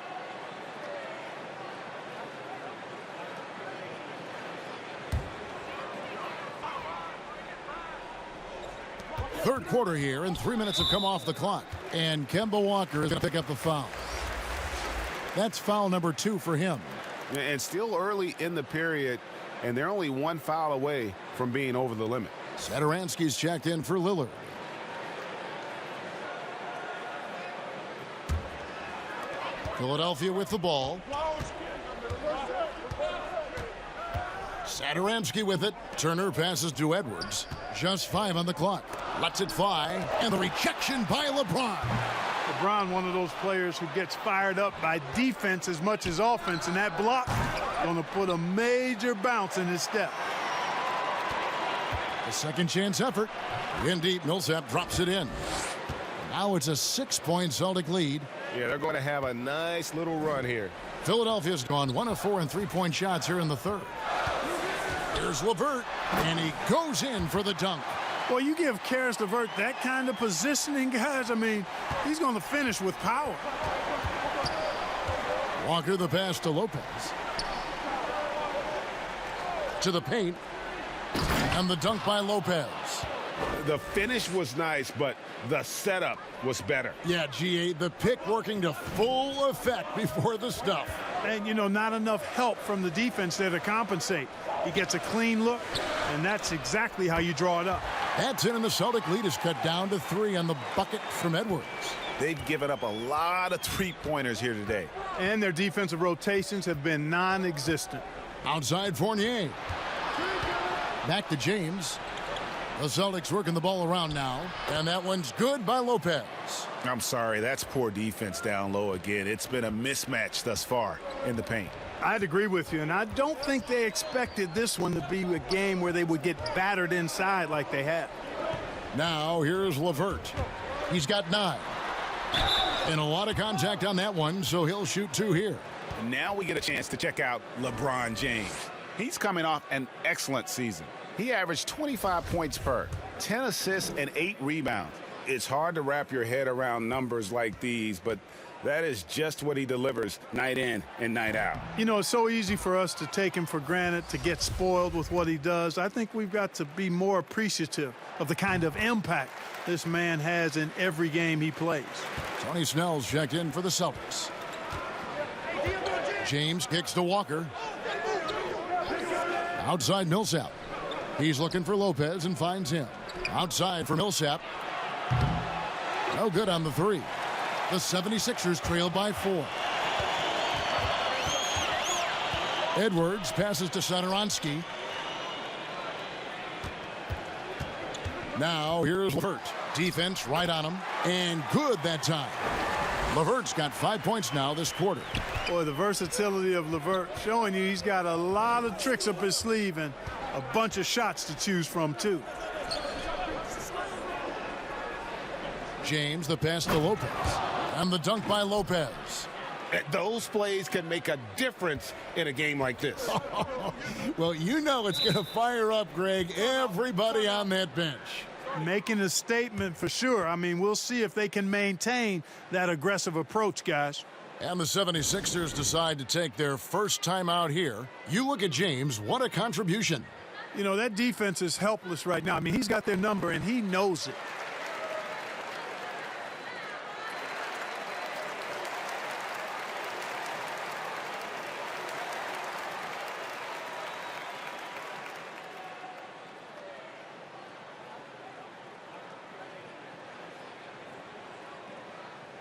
Third quarter here, and 3 minutes have come off the clock. And Kemba Walker is going to pick up the foul. That's foul number 2 for him. And still early in the period, and they're only one foul away from being over the limit. Satoransky's checked in for Lillard. Philadelphia with the ball. Satoransky with it. Turner passes to Edwards. Just 5 on the clock. Lets it fly. And the rejection by LeBron. LeBron, one of those players who gets fired up by defense as much as offense, and that block going to put a major bounce in his step. A second chance effort. In deep, Millsap drops it in. Now it's a 6-point Celtic lead. Yeah, they're going to have a nice little run here. Philadelphia's gone 1 of 4 in 3-point shots here in the third. Here's LeVert, and he goes in for the dunk. Well, you give Karis LeVert that kind of positioning, guys. I mean, he's going to finish with power. Walker the pass to Lopez. To the paint. And the dunk by Lopez. The finish was nice, but the setup was better. Yeah, GA, the pick working to full effect before the stuff. And, you know, not enough help from the defense there to compensate. He gets a clean look, and that's exactly how you draw it up. That's in, and the Celtic lead is cut down to 3 on the bucket from Edwards. They've given up a lot of three-pointers here today. And their defensive rotations have been non-existent. Outside Fournier. Back to James. The Celtics working the ball around now, and that one's good by Lopez. I'm sorry, that's poor defense down low again. It's been a mismatch thus far in the paint. I'd agree with you, and I don't think they expected this one to be a game where they would get battered inside like they had. Now here's LeVert. He's got 9. And a lot of contact on that one, so he'll shoot 2 here. Now we get a chance to check out LeBron James. He's coming off an excellent season. He averaged 25 points per, 10 assists, and 8 rebounds. It's hard to wrap your head around numbers like these, but that is just what he delivers night in and night out. You know, it's so easy for us to take him for granted, to get spoiled with what he does. I think we've got to be more appreciative of the kind of impact this man has in every game he plays. Tony Snell's checked in for the Celtics. James kicks to Walker. Outside Millsap. He's looking for Lopez and finds him. Outside for Millsap. No good on the 3. The 76ers trail by 4. Edwards passes to Satoransky. Now here's LeVert. Defense right on him. And good that time. LeVert's got 5 points now this quarter. Boy, the versatility of LeVert showing you he's got a lot of tricks up his sleeve and a bunch of shots to choose from, too. James, the pass to Lopez. And the dunk by Lopez. Those plays can make a difference in a game like this. Well, you know it's going to fire up, Greg, everybody on that bench. Making a statement for sure. I mean, we'll see if they can maintain that aggressive approach, guys. And the 76ers decide to take their first time out here. You look at James, what a contribution. You know, that defense is helpless right now. I mean, he's got their number, and he knows it.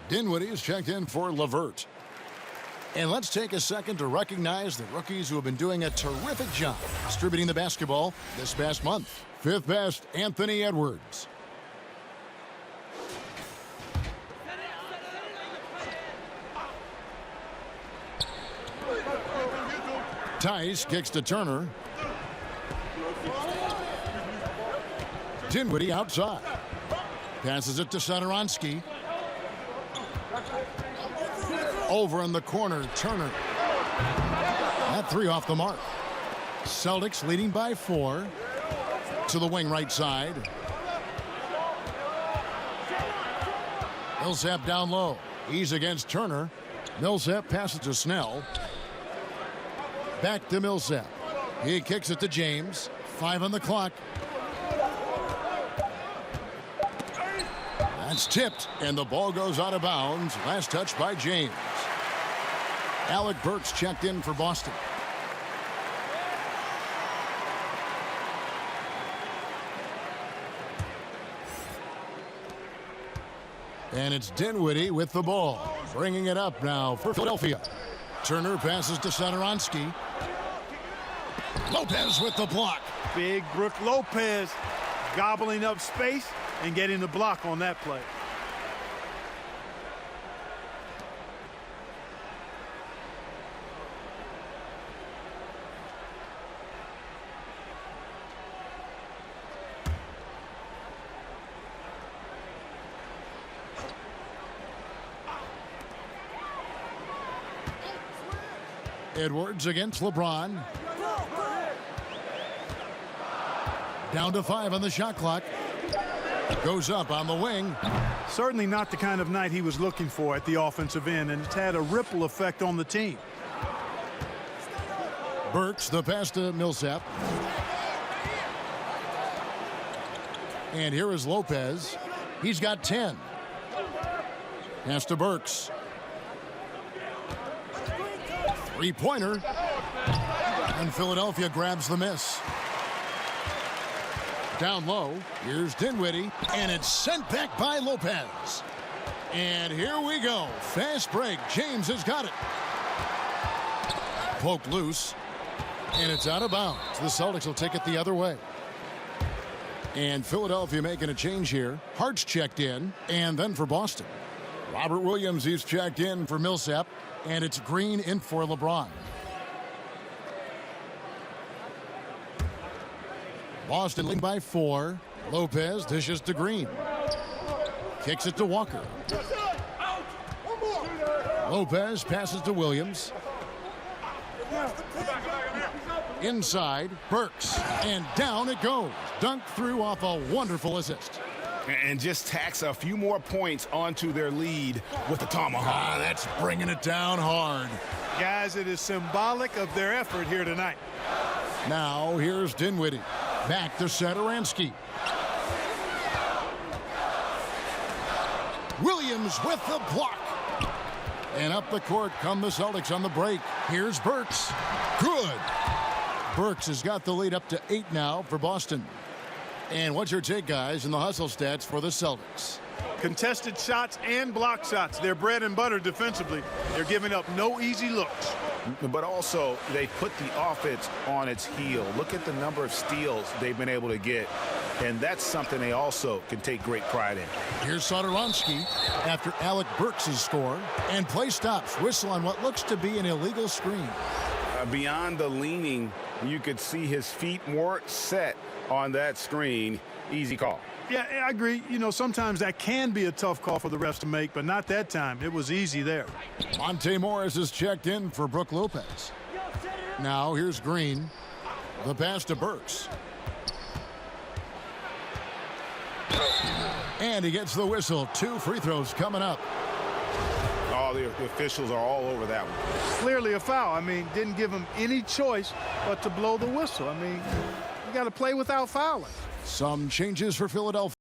Dinwiddie is checked in for LeVert. And let's take a second to recognize the rookies who have been doing a terrific job distributing the basketball this past month. 5th best, Anthony Edwards. Tice kicks to Turner. Dinwiddie outside. Passes it to Satoransky. Over in the corner, Turner. That 3 off the mark. Celtics leading by 4. To the wing right side. Millsap down low. He's against Turner. Millsap passes to Snell. Back to Millsap. He kicks it to James. 5 on the clock. That's tipped, and the ball goes out of bounds. Last touch by James. Alec Burks checked in for Boston. And it's Dinwiddie with the ball. Bringing it up now for Philadelphia. Turner passes to Satoransky. Lopez with the block. Big Brook Lopez gobbling up space and getting the block on that play. Edwards against LeBron. Down to 5 on the shot clock. Goes up on the wing. Certainly not the kind of night he was looking for at the offensive end, and it's had a ripple effect on the team. Burks, the pass to Millsap. And here is Lopez. He's got 10. Pass to Burks. Three-pointer. And Philadelphia grabs the miss. Down low, here's Dinwiddie, and it's sent back by Lopez. And here we go. Fast break. James has got it. Poked loose, and it's out of bounds. The Celtics will take it the other way. And Philadelphia making a change here. Hart's checked in, and then for Boston. Robert Williams, he's checked in for Millsap, and it's Green in for LeBron. Boston leading by 4. Lopez dishes to Green. Kicks it to Walker. Lopez passes to Williams. Inside, Burks. And down it goes. Dunked through off a wonderful assist. And just tacks a few more points onto their lead with the tomahawk. That's bringing it down hard. Guys, it is symbolic of their effort here tonight. Now, here's Dinwiddie. Back to Satoransky. Williams with the block. And up the court come the Celtics on the break. Here's Burks. Good. Burks has got the lead up to 8 now for Boston. And what's your take, guys, in the hustle stats for the Celtics? Contested shots and block shots. They're bread and butter defensively. They're giving up no easy looks. But also, they put the offense on its heel. Look at the number of steals they've been able to get. And that's something they also can take great pride in. Here's Satoransky after Alec Burks' score. And play stops. Whistle on what looks to be an illegal screen. Beyond the leaning, you could see his feet weren't set on that screen. Easy call. Yeah, I agree. You know, sometimes that can be a tough call for the refs to make, but not that time. It was easy there. Monte Morris is checked in for Brook Lopez. Now here's Green. The pass to Burks. And he gets the whistle. 2 free throws coming up. Oh, the officials are all over that one. Clearly a foul. I mean, didn't give him any choice but to blow the whistle. I mean, you got to play without fouling. Some changes for Philadelphia.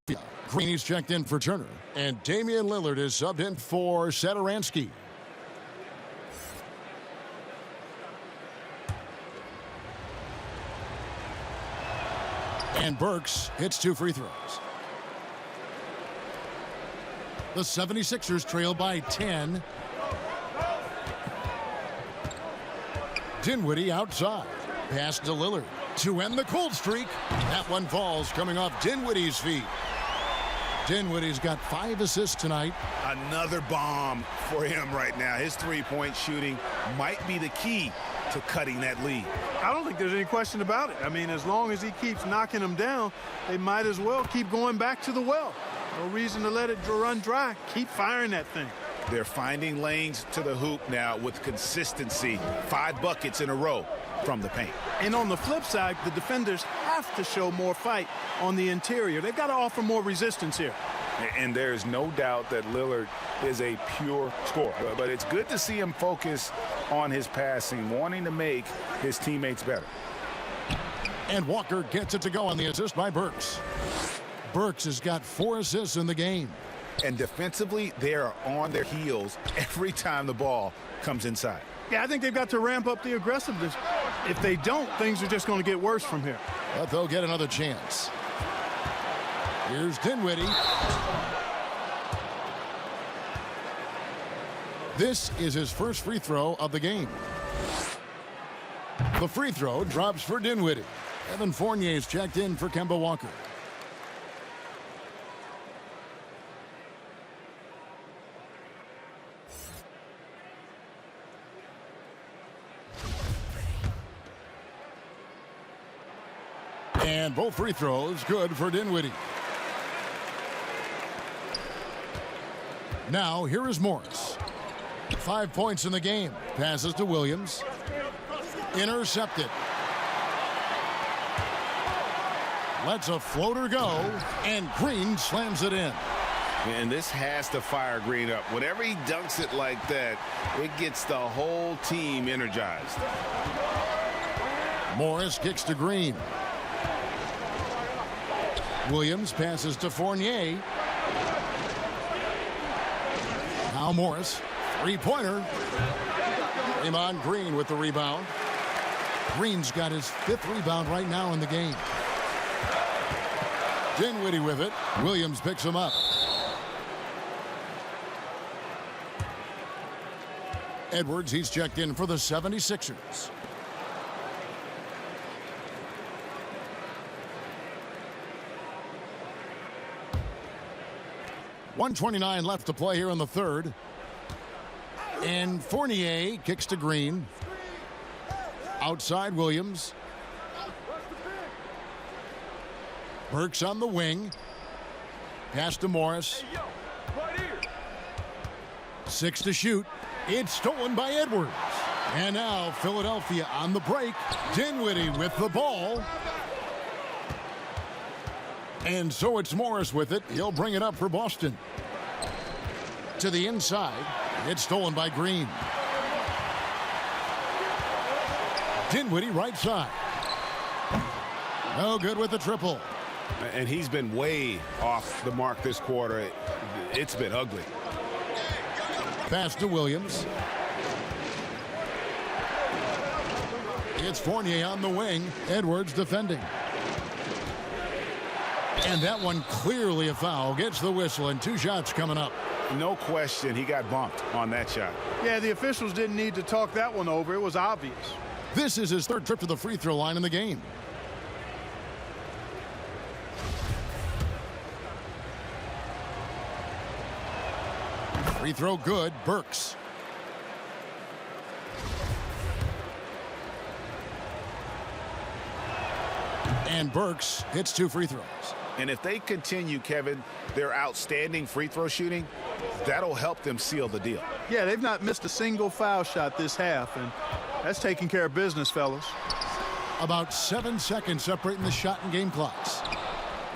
Green is checked in for Turner. And Damian Lillard is subbed in for Satoransky. And Burks hits 2 free throws. The 76ers trail by 10. Dinwiddie outside. Pass to Lillard to end the cold streak. That one falls coming off Dinwiddie's feet. Dinwiddie's got 5 assists tonight. Another bomb for him right now. His three-point shooting might be the key to cutting that lead. I don't think there's any question about it. I mean, as long as he keeps knocking them down, they might as well keep going back to the well. No reason to let it run dry. Keep firing that thing. They're finding lanes to the hoop now with consistency. 5 buckets in a row from the paint. And on the flip side, the defenders have to show more fight on the interior. They've got to offer more resistance here. And there's no doubt that Lillard is a pure scorer. But it's good to see him focus on his passing, wanting to make his teammates better. And Walker gets it to go on the assist by Burks. Burks has got 4 assists in the game. And defensively, they are on their heels every time the ball comes inside. Yeah, I think they've got to ramp up the aggressiveness. If they don't, things are just going to get worse from here. But they'll get another chance. Here's Dinwiddie. This is his first free throw of the game. The free throw drops for Dinwiddie. Evan Fournier's checked in for Kemba Walker. And both free throws good for Dinwiddie. Now here is Morris. 5 points in the game. Passes to Williams. Intercepted. Lets a floater go, and Green slams it in. And this has to fire Green up. Whenever he dunks it like that, it gets the whole team energized. Morris kicks to Green. Williams passes to Fournier. Now Morris, three-pointer. Draymond Green with the rebound. Green's got his 5th rebound right now in the game. Dinwiddie with it. Williams picks him up. Edwards, he's checked in for the 76ers. .129 left to play here in the third. And Fournier kicks to Green. Outside Williams. Burks on the wing. Pass to Morris. 6 to shoot. It's stolen by Edwards. And now Philadelphia on the break. Dinwiddie with the ball. And so it's Morris with it. He'll bring it up for Boston. To the inside. It's stolen by Green. Dinwiddie right side. No good with the triple. And he's been way off the mark this quarter. It's been ugly. Pass to Williams. It's Fournier on the wing. Edwards defending. And that one clearly a foul. Gets the whistle, and 2 shots coming up. No question, he got bumped on that shot. Yeah, the officials didn't need to talk that one over. It was obvious. This is his 3rd trip to the free throw line in the game. Free throw good. Burks. And Burks hits 2 free throws. And if they continue, Kevin, their outstanding free throw shooting, that'll help them seal the deal. Yeah, they've not missed a single foul shot this half, and that's taking care of business, fellas. About 7 seconds separating the shot and game clocks.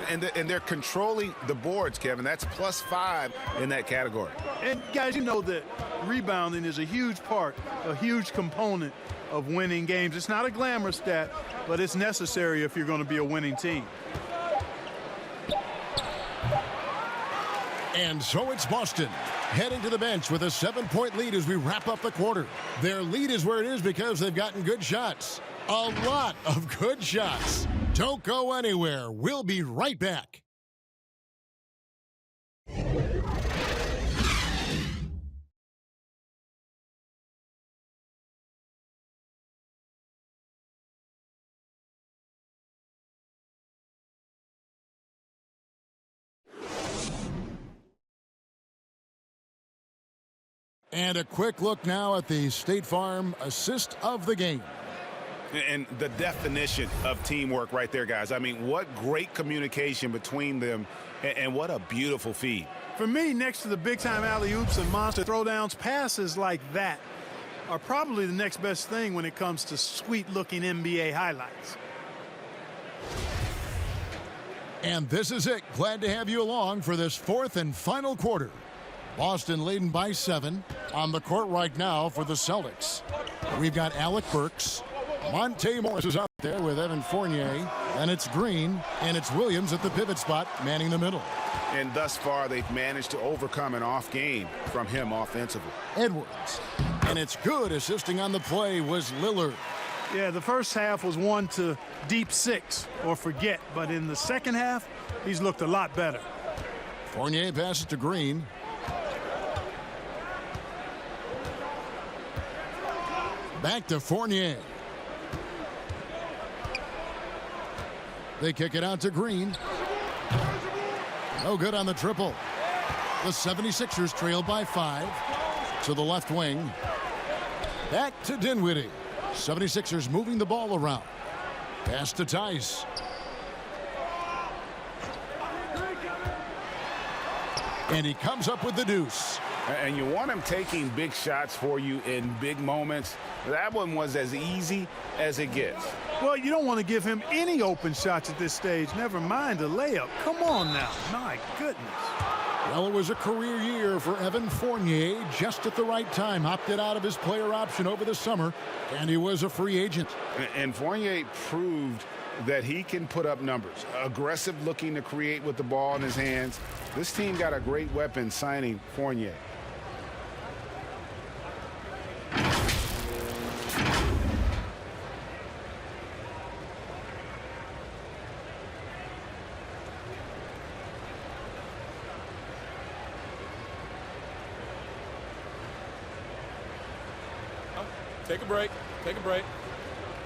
And they're controlling the boards, Kevin. That's +5 in that category. And, guys, you know that rebounding is a huge part, a huge component of winning games. It's not a glamour stat, but it's necessary if you're going to be a winning team. And so it's Boston heading to the bench with a 7-point lead as we wrap up the quarter. Their lead is where it is because they've gotten good shots. A lot of good shots. Don't go anywhere. We'll be right back. And a quick look now at the State Farm assist of the game. And the definition of teamwork right there, guys. I mean, what great communication between them, and what a beautiful feed. For me, next to the big-time alley-oops and monster throwdowns, passes like that are probably the next best thing when it comes to sweet-looking NBA highlights. And this is it. Glad to have you along for this 4th and final quarter. Boston leading by 7 on the court right now for the Celtics. We've got Alec Burks. Monte Morris is out there with Evan Fournier. And it's Green, and it's Williams at the pivot spot, manning the middle. And thus far, they've managed to overcome an off game from him offensively. Edwards. And it's good. Assisting on the play was Lillard. Yeah, the first half was one to deep 6 or forget. But in the second half, he's looked a lot better. Fournier passes to Green. Back to Fournier. They kick it out to Green. No good on the triple. The 76ers trail by 5 to the left wing. Back to Dinwiddie. 76ers moving the ball around. Pass to Tice. And he comes up with the deuce. And you want him taking big shots for you in big moments. That one was as easy as it gets. Well, you don't want to give him any open shots at this stage, never mind a layup. Come on now. My goodness. Well, it was a career year for Evan Fournier, just at the right time. Opted out of his player option over the summer, and he was a free agent. And Fournier proved that he can put up numbers. Aggressive looking to create with the ball in his hands. This team got a great weapon signing Fournier. Take a break. Take a break.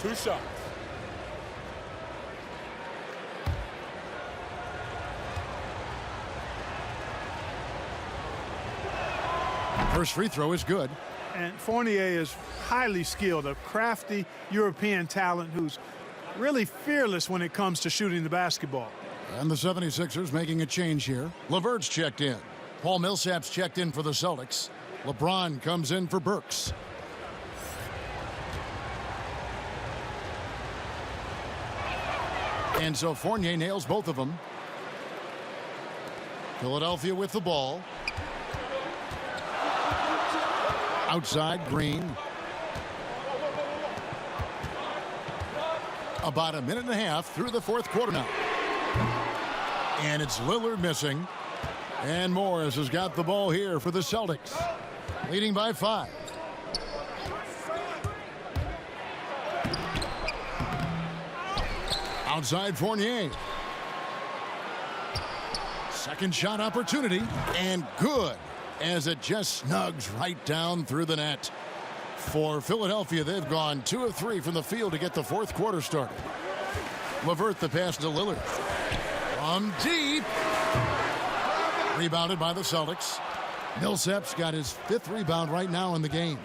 2 shots. First free throw is good. And Fournier is highly skilled, a crafty European talent who's really fearless when it comes to shooting the basketball. And the 76ers making a change here. LeVert's checked in. Paul Millsap's checked in for the Celtics. LeBron comes in for Burks. And so Fournier nails both of them. Philadelphia with the ball. Outside, Green. About a minute and a half through the fourth quarter now. And it's Lillard missing. And Morris has got the ball here for the Celtics. Leading by 5. Outside Fournier. Second shot opportunity. And good, as it just snugs right down through the net. For Philadelphia, they've gone 2 of 3 from the field to get the fourth quarter started. LeVert the pass to Lillard. From deep. Rebounded by the Celtics. Millsap's got his 5th rebound right now in the game.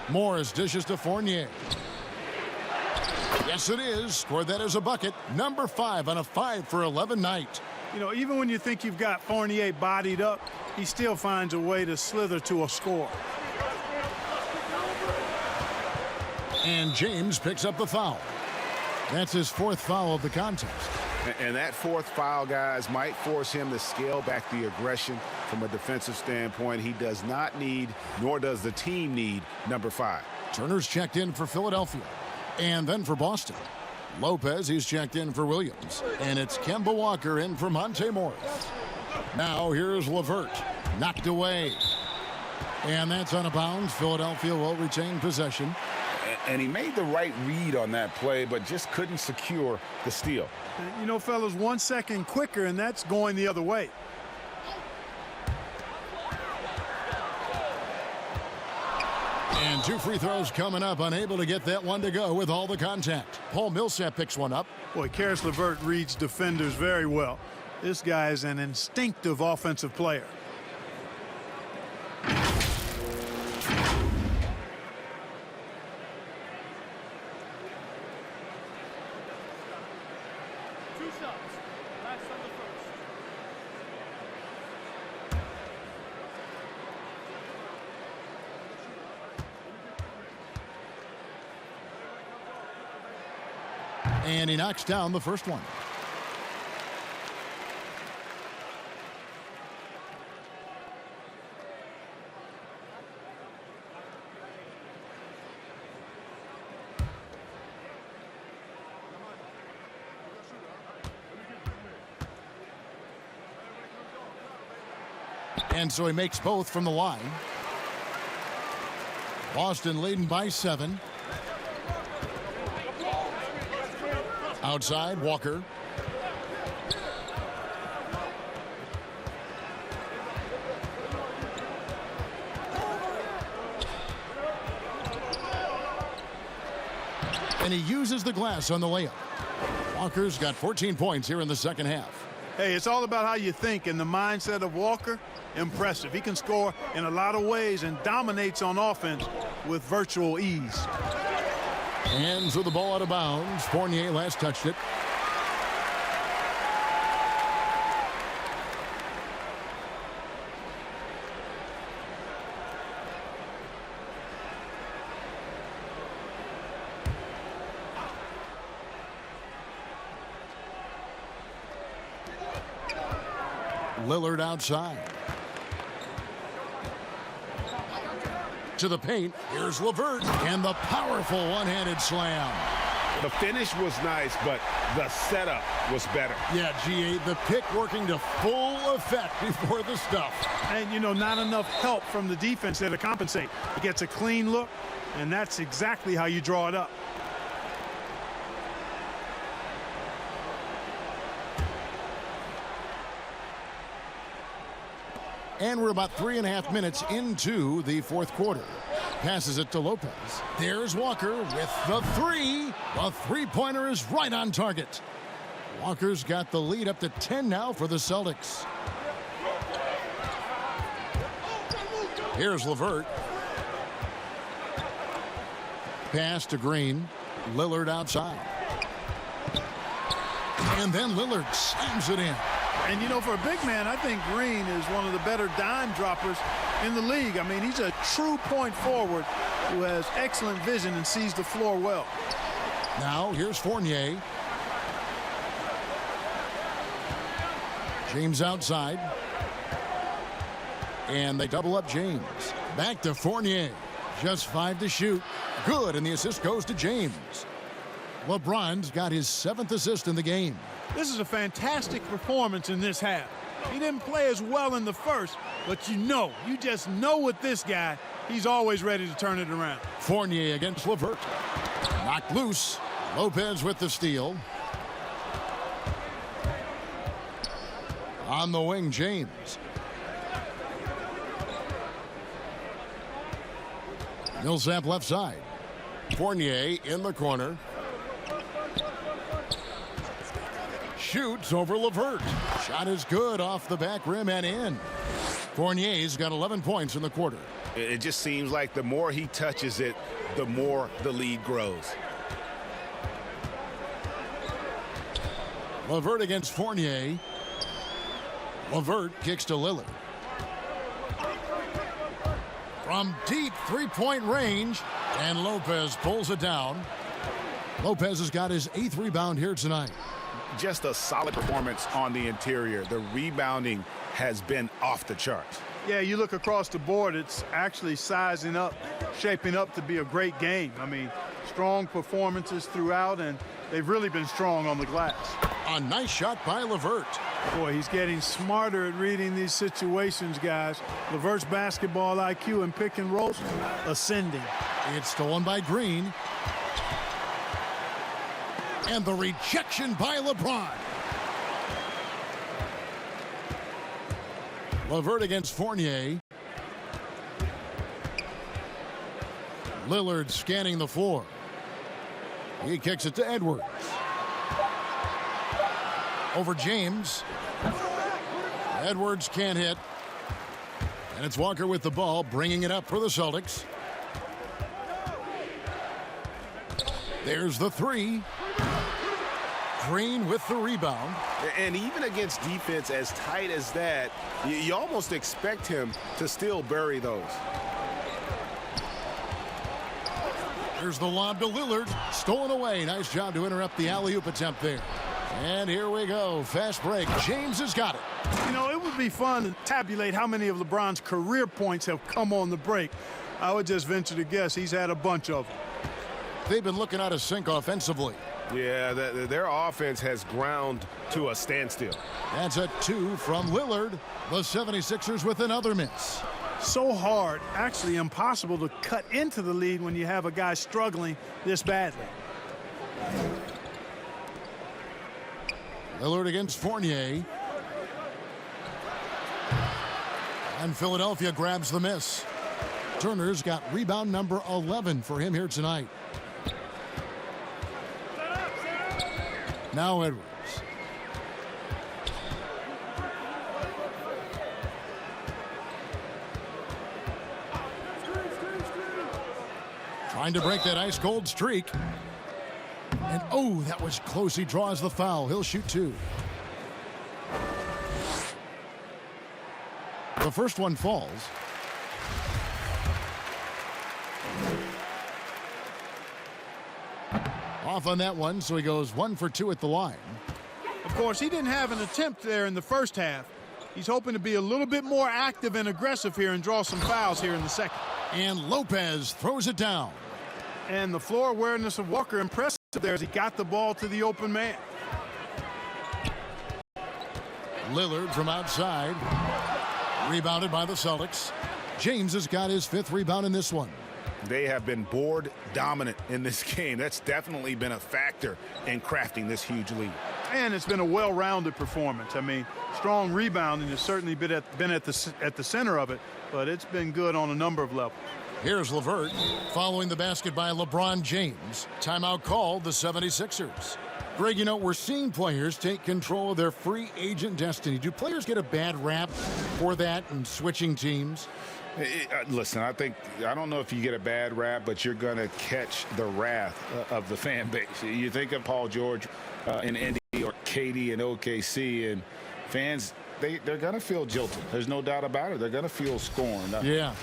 Morris dishes to Fournier. Yes, it is. Scored that as a bucket. Number 5 on a 5 for 11 night. You know, even when you think you've got Fournier bodied up, he still finds a way to slither to a score. And James picks up the foul. That's his 4th foul of the contest. And that 4th foul, guys, might force him to scale back the aggression from a defensive standpoint. He does not need, nor does the team need, number 5. Turner's checked in for Philadelphia. And then for Boston. Lopez, he's checked in for Williams. And it's Kemba Walker in for Monte Morris. Now here's LeVert. Knocked away. And that's out of bounds. Philadelphia will retain possession. And he made the right read on that play, but just couldn't secure the steal. You know, fellas, 1 second quicker, and that's going the other way. And 2 free throws coming up. Unable to get that one to go with all the contact. Paul Millsap picks one up. Boy, Karis LeVert reads defenders very well. This guy is an instinctive offensive player. And he knocks down the first one. And so he makes both from the line. Boston leading by 7. Outside, Walker. And he uses the glass on the layup. Walker's got 14 points here in the second half. Hey, it's all about how you think, and the mindset of Walker, impressive. He can score in a lot of ways and dominates on offense with virtual ease. Hands with the ball out of bounds. Fournier last touched it. Lillard outside. To the paint. Here's LeVert. And the powerful one-handed slam. The finish was nice, but the setup was better. Yeah, GA, the pick working to full effect before the stuff. And, you know, not enough help from the defense there to compensate. He gets a clean look, and that's exactly how you draw it up. And we're about 3.5 minutes into the fourth quarter. Passes it to Lopez. There's Walker with the three. The three-pointer is right on target. Walker's got the lead up to 10 now for the Celtics. Here's LeVert. Pass to Green. Lillard outside. And then Lillard slams it in. And, you know, for a big man, I think Green is one of the better dime droppers in the league. I mean, he's a true point forward who has excellent vision and sees the floor well. Now, here's Fournier. James outside. And they double up James. Back to Fournier. Just 5 to shoot. Good, and the assist goes to James. LeBron's got his 7th assist in the game. This is a fantastic performance in this half. He didn't play as well in the first, but you just know with this guy, he's always ready to turn it around. Fournier against LeVert. Knocked loose. Lopez with the steal. On the wing, James. Millsap left side. Fournier in the corner. Shoots over LeVert. Shot is good off the back rim and in. Fournier's got 11 points in the quarter. It just seems like the more he touches it, the more the lead grows. LeVert against Fournier. LeVert kicks to Lillard. From deep three-point range, and Lopez pulls it down. Lopez has got his 8th rebound here tonight. Just a solid performance on the interior. The rebounding has been off the charts. Yeah, you look across the board, it's actually sizing up, shaping up to be a great game. I mean, strong performances throughout, and they've really been strong on the glass. A nice shot by LeVert. Boy, he's getting smarter at reading these situations, guys. LeVert's basketball IQ and pick and rolls ascending. It's stolen by Green. And the rejection by LeBron. LeVert against Fournier. Lillard scanning the floor. He kicks it to Edwards. Over James. Edwards can't hit. And it's Walker with the ball, bringing it up for the Celtics. There's the three. Green with the rebound. And even against defense as tight as that, you almost expect him to still bury those. Here's the lob to Lillard. Stolen away. Nice job to interrupt the alley-oop attempt there. And here we go. Fast break. James has got it. You know, it would be fun to tabulate how many of LeBron's career points have come on the break. I would just venture to guess he's had a bunch of them. They've been looking out of sync offensively. Yeah, their offense has ground to a standstill. That's a 2 from Lillard. The 76ers with another miss. So hard, actually impossible to cut into the lead when you have a guy struggling this badly. Lillard against Fournier. And Philadelphia grabs the miss. Turner's got rebound number 11 for him here tonight. Now Edwards. Trying to break that ice-cold streak. And, oh, that was close. He draws the foul. He'll shoot two. The first one falls. Off on that one, so he goes 1 for 2 at the line. Of course, he didn't have an attempt there in the first half. He's hoping to be a little bit more active and aggressive here and draw some fouls here in the second. And Lopez throws it down. And the floor awareness of Walker impressive there as he got the ball to the open man. Lillard from outside. Rebounded by the Celtics. James has got his 5th rebound in this one. They have been board dominant in this game. That's definitely been a factor in crafting this huge lead. And it's been a well-rounded performance. I mean, strong rebounding has certainly been at the center of it, but it's been good on a number of levels. Here's LeVert following the basket by LeBron James. Timeout called the 76ers. Greg, you know, we're seeing players take control of their free agent destiny. Do players get a bad rap for that and switching teams? Listen, I don't know if you get a bad rap, but you're going to catch the wrath of the fan base. You think of Paul George in Indy or KD in OKC, and fans, they're going to feel jilted. There's no doubt about it. They're going to feel scorned. Yeah.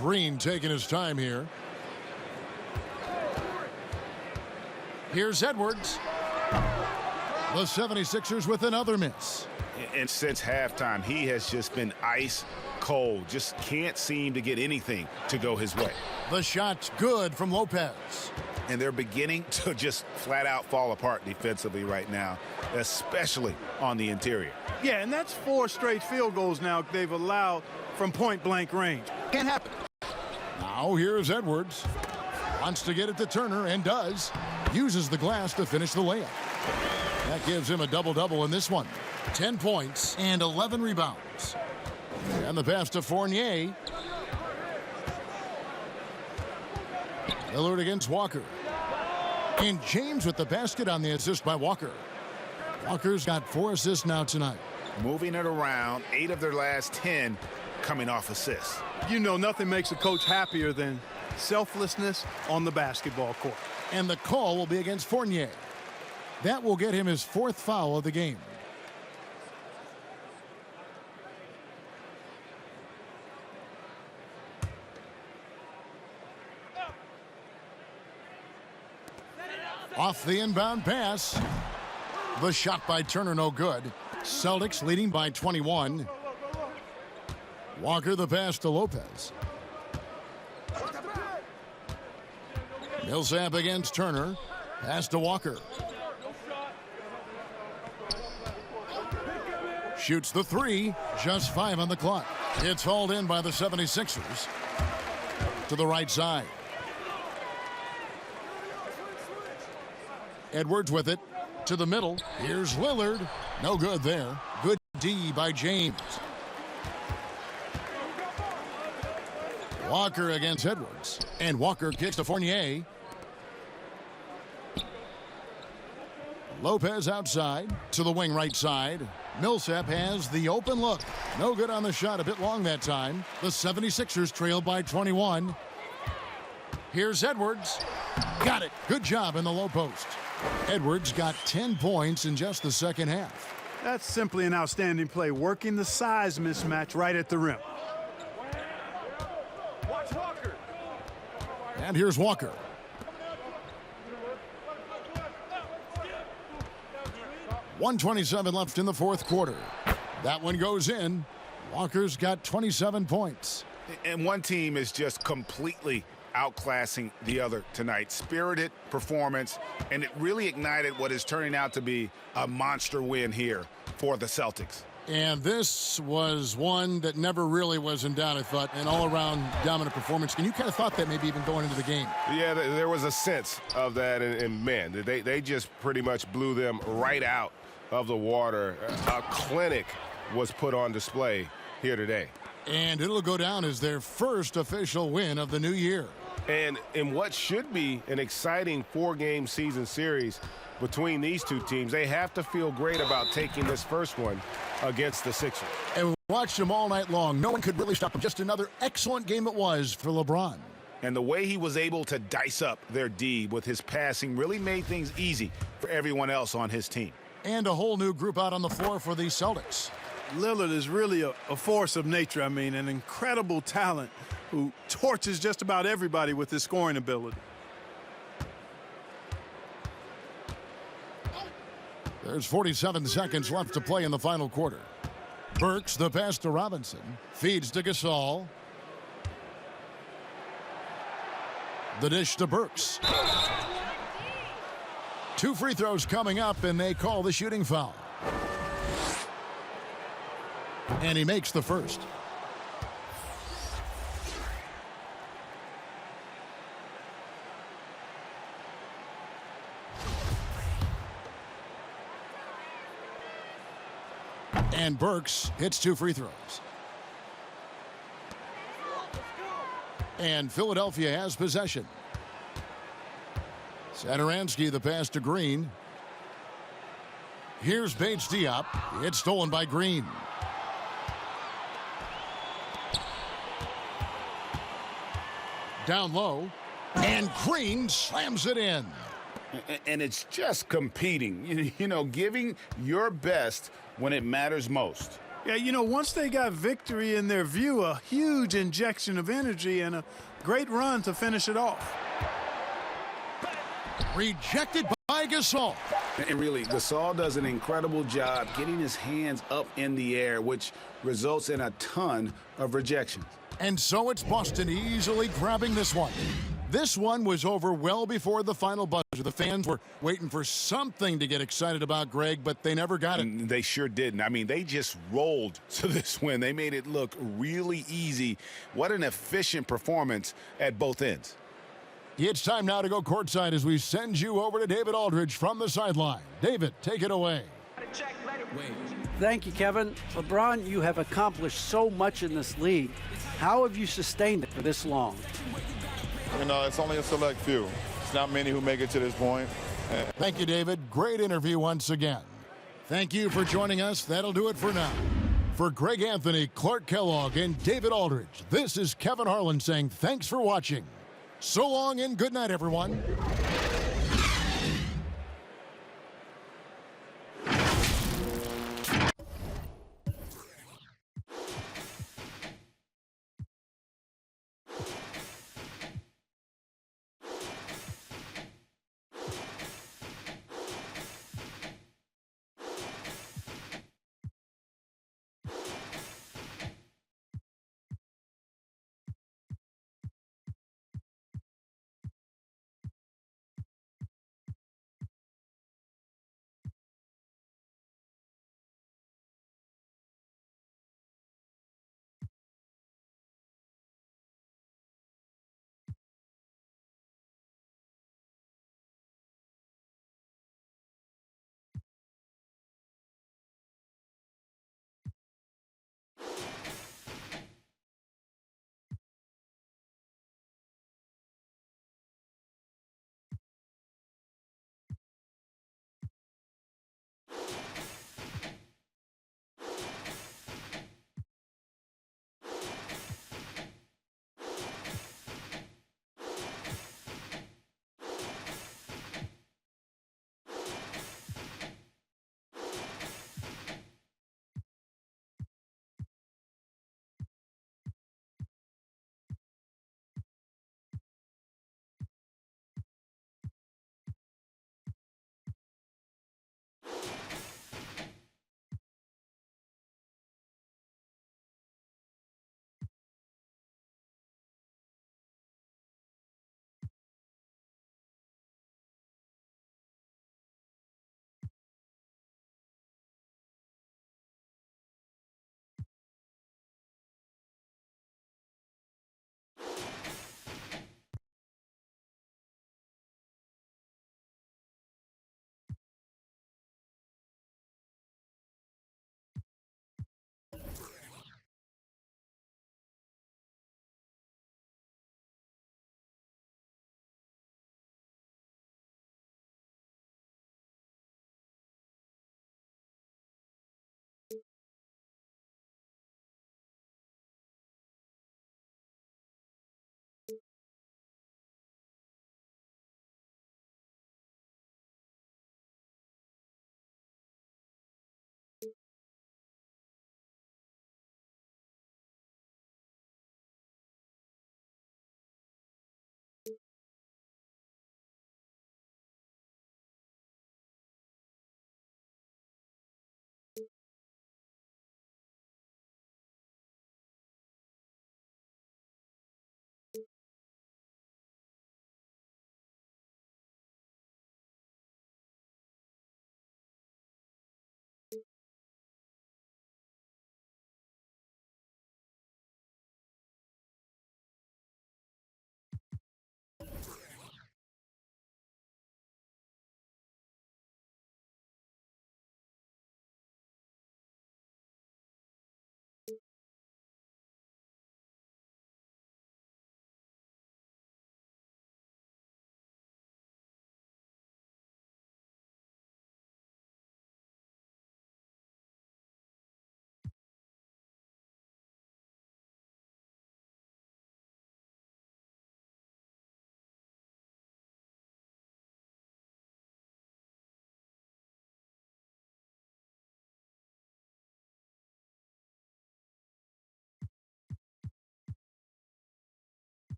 Green taking his time here. Here's Edwards. The 76ers with another miss. And since halftime, he has just been ice cold. Just can't seem to get anything to go his way. The shot's good from Lopez. And they're beginning to just flat out fall apart defensively right now, especially on the interior. Yeah, and that's 4 straight field goals now they've allowed from point-blank range. Can't happen. Now here's Edwards. Wants to get it to Turner and does. Uses the glass to finish the layup. That gives him a double-double in this one. 10 points and 11 rebounds. And the pass to Fournier. Lillard against Walker. And James with the basket on the assist by Walker. Walker's got 4 assists now tonight. Moving it around, 8 of their last 10 coming off assists. You know, nothing makes a coach happier than selflessness on the basketball court. And the call will be against Fournier. That will get him his 4th foul of the game. Off the inbound pass. The shot by Turner no good. Celtics leading by 21. Walker the pass to Lopez. Millsap against Turner. Pass to Walker. Shoots the 3. Just 5 on the clock. It's hauled in by the 76ers. To the right side. Edwards with it. To the middle. Here's Lillard. No good there. Good D by James. Walker against Edwards. And Walker kicks to Fournier. Lopez outside to the wing right side. Millsap has the open look. No good on the shot. A bit long that time. The 76ers trail by 21. Here's Edwards. Got it. Good job in the low post. Edwards got 10 points in just the second half. That's simply an outstanding play, working the size mismatch right at the rim. And here's Walker. .127 left in the 4th quarter. That one goes in. Walker's got 27 points. And one team is just completely outclassing the other tonight. Spirited performance, and it really ignited what is turning out to be a monster win here for the Celtics. And this was one that never really was in doubt, I thought, an all-around dominant performance. And you kind of thought that maybe even going into the game. Yeah, there was a sense of that, and man, they just pretty much blew them right out of the water. A clinic was put on display here today. And it'll go down as their first official win of the new year. And in what should be an exciting 4-game season series between these two teams, they have to feel great about taking this first one against the Sixers. And we watched them all night long. No one could really stop them. Just another excellent game it was for LeBron. And the way he was able to dice up their D with his passing really made things easy for everyone else on his team. And a whole new group out on the floor for the Celtics. Lillard is really a force of nature. I mean, an incredible talent who torches just about everybody with his scoring ability. There's 47 seconds left to play in the final quarter. Burks, the pass to Robinson. Feeds to Gasol. The dish to Burks. 2 free throws coming up, and they call the shooting foul. And he makes the first. And Burks hits 2 free throws. And Philadelphia has possession. Satoransky, the pass to Green. Here's Bates Diop. It's stolen by Green. Down low. And Green slams it in. And it's just competing, you know, giving your best when it matters most. Yeah, you know, once they got victory in their view, a huge injection of energy and a great run to finish it off. Rejected by Gasol. And really, Gasol does an incredible job getting his hands up in the air, which results in a ton of rejections. And so it's Boston easily grabbing this one. This one was over well before the final buzzer. The fans were waiting for something to get excited about, Greg, but they never got it. They sure didn't. I mean, they just rolled to this win. They made it look really easy. What an efficient performance at both ends. It's time now to go courtside as we send you over to David Aldridge from the sideline. David, take it away. Thank you, Kevin. LeBron, you have accomplished so much in this league. How have you sustained it for this long? You know, it's only a select few. It's not many who make it to this point. Thank you, David. Great interview once again. Thank you for joining us. That'll do it for now. For Greg Anthony, Clark Kellogg, and David Aldridge, this is Kevin Harlan saying thanks for watching. So long and good night, everyone.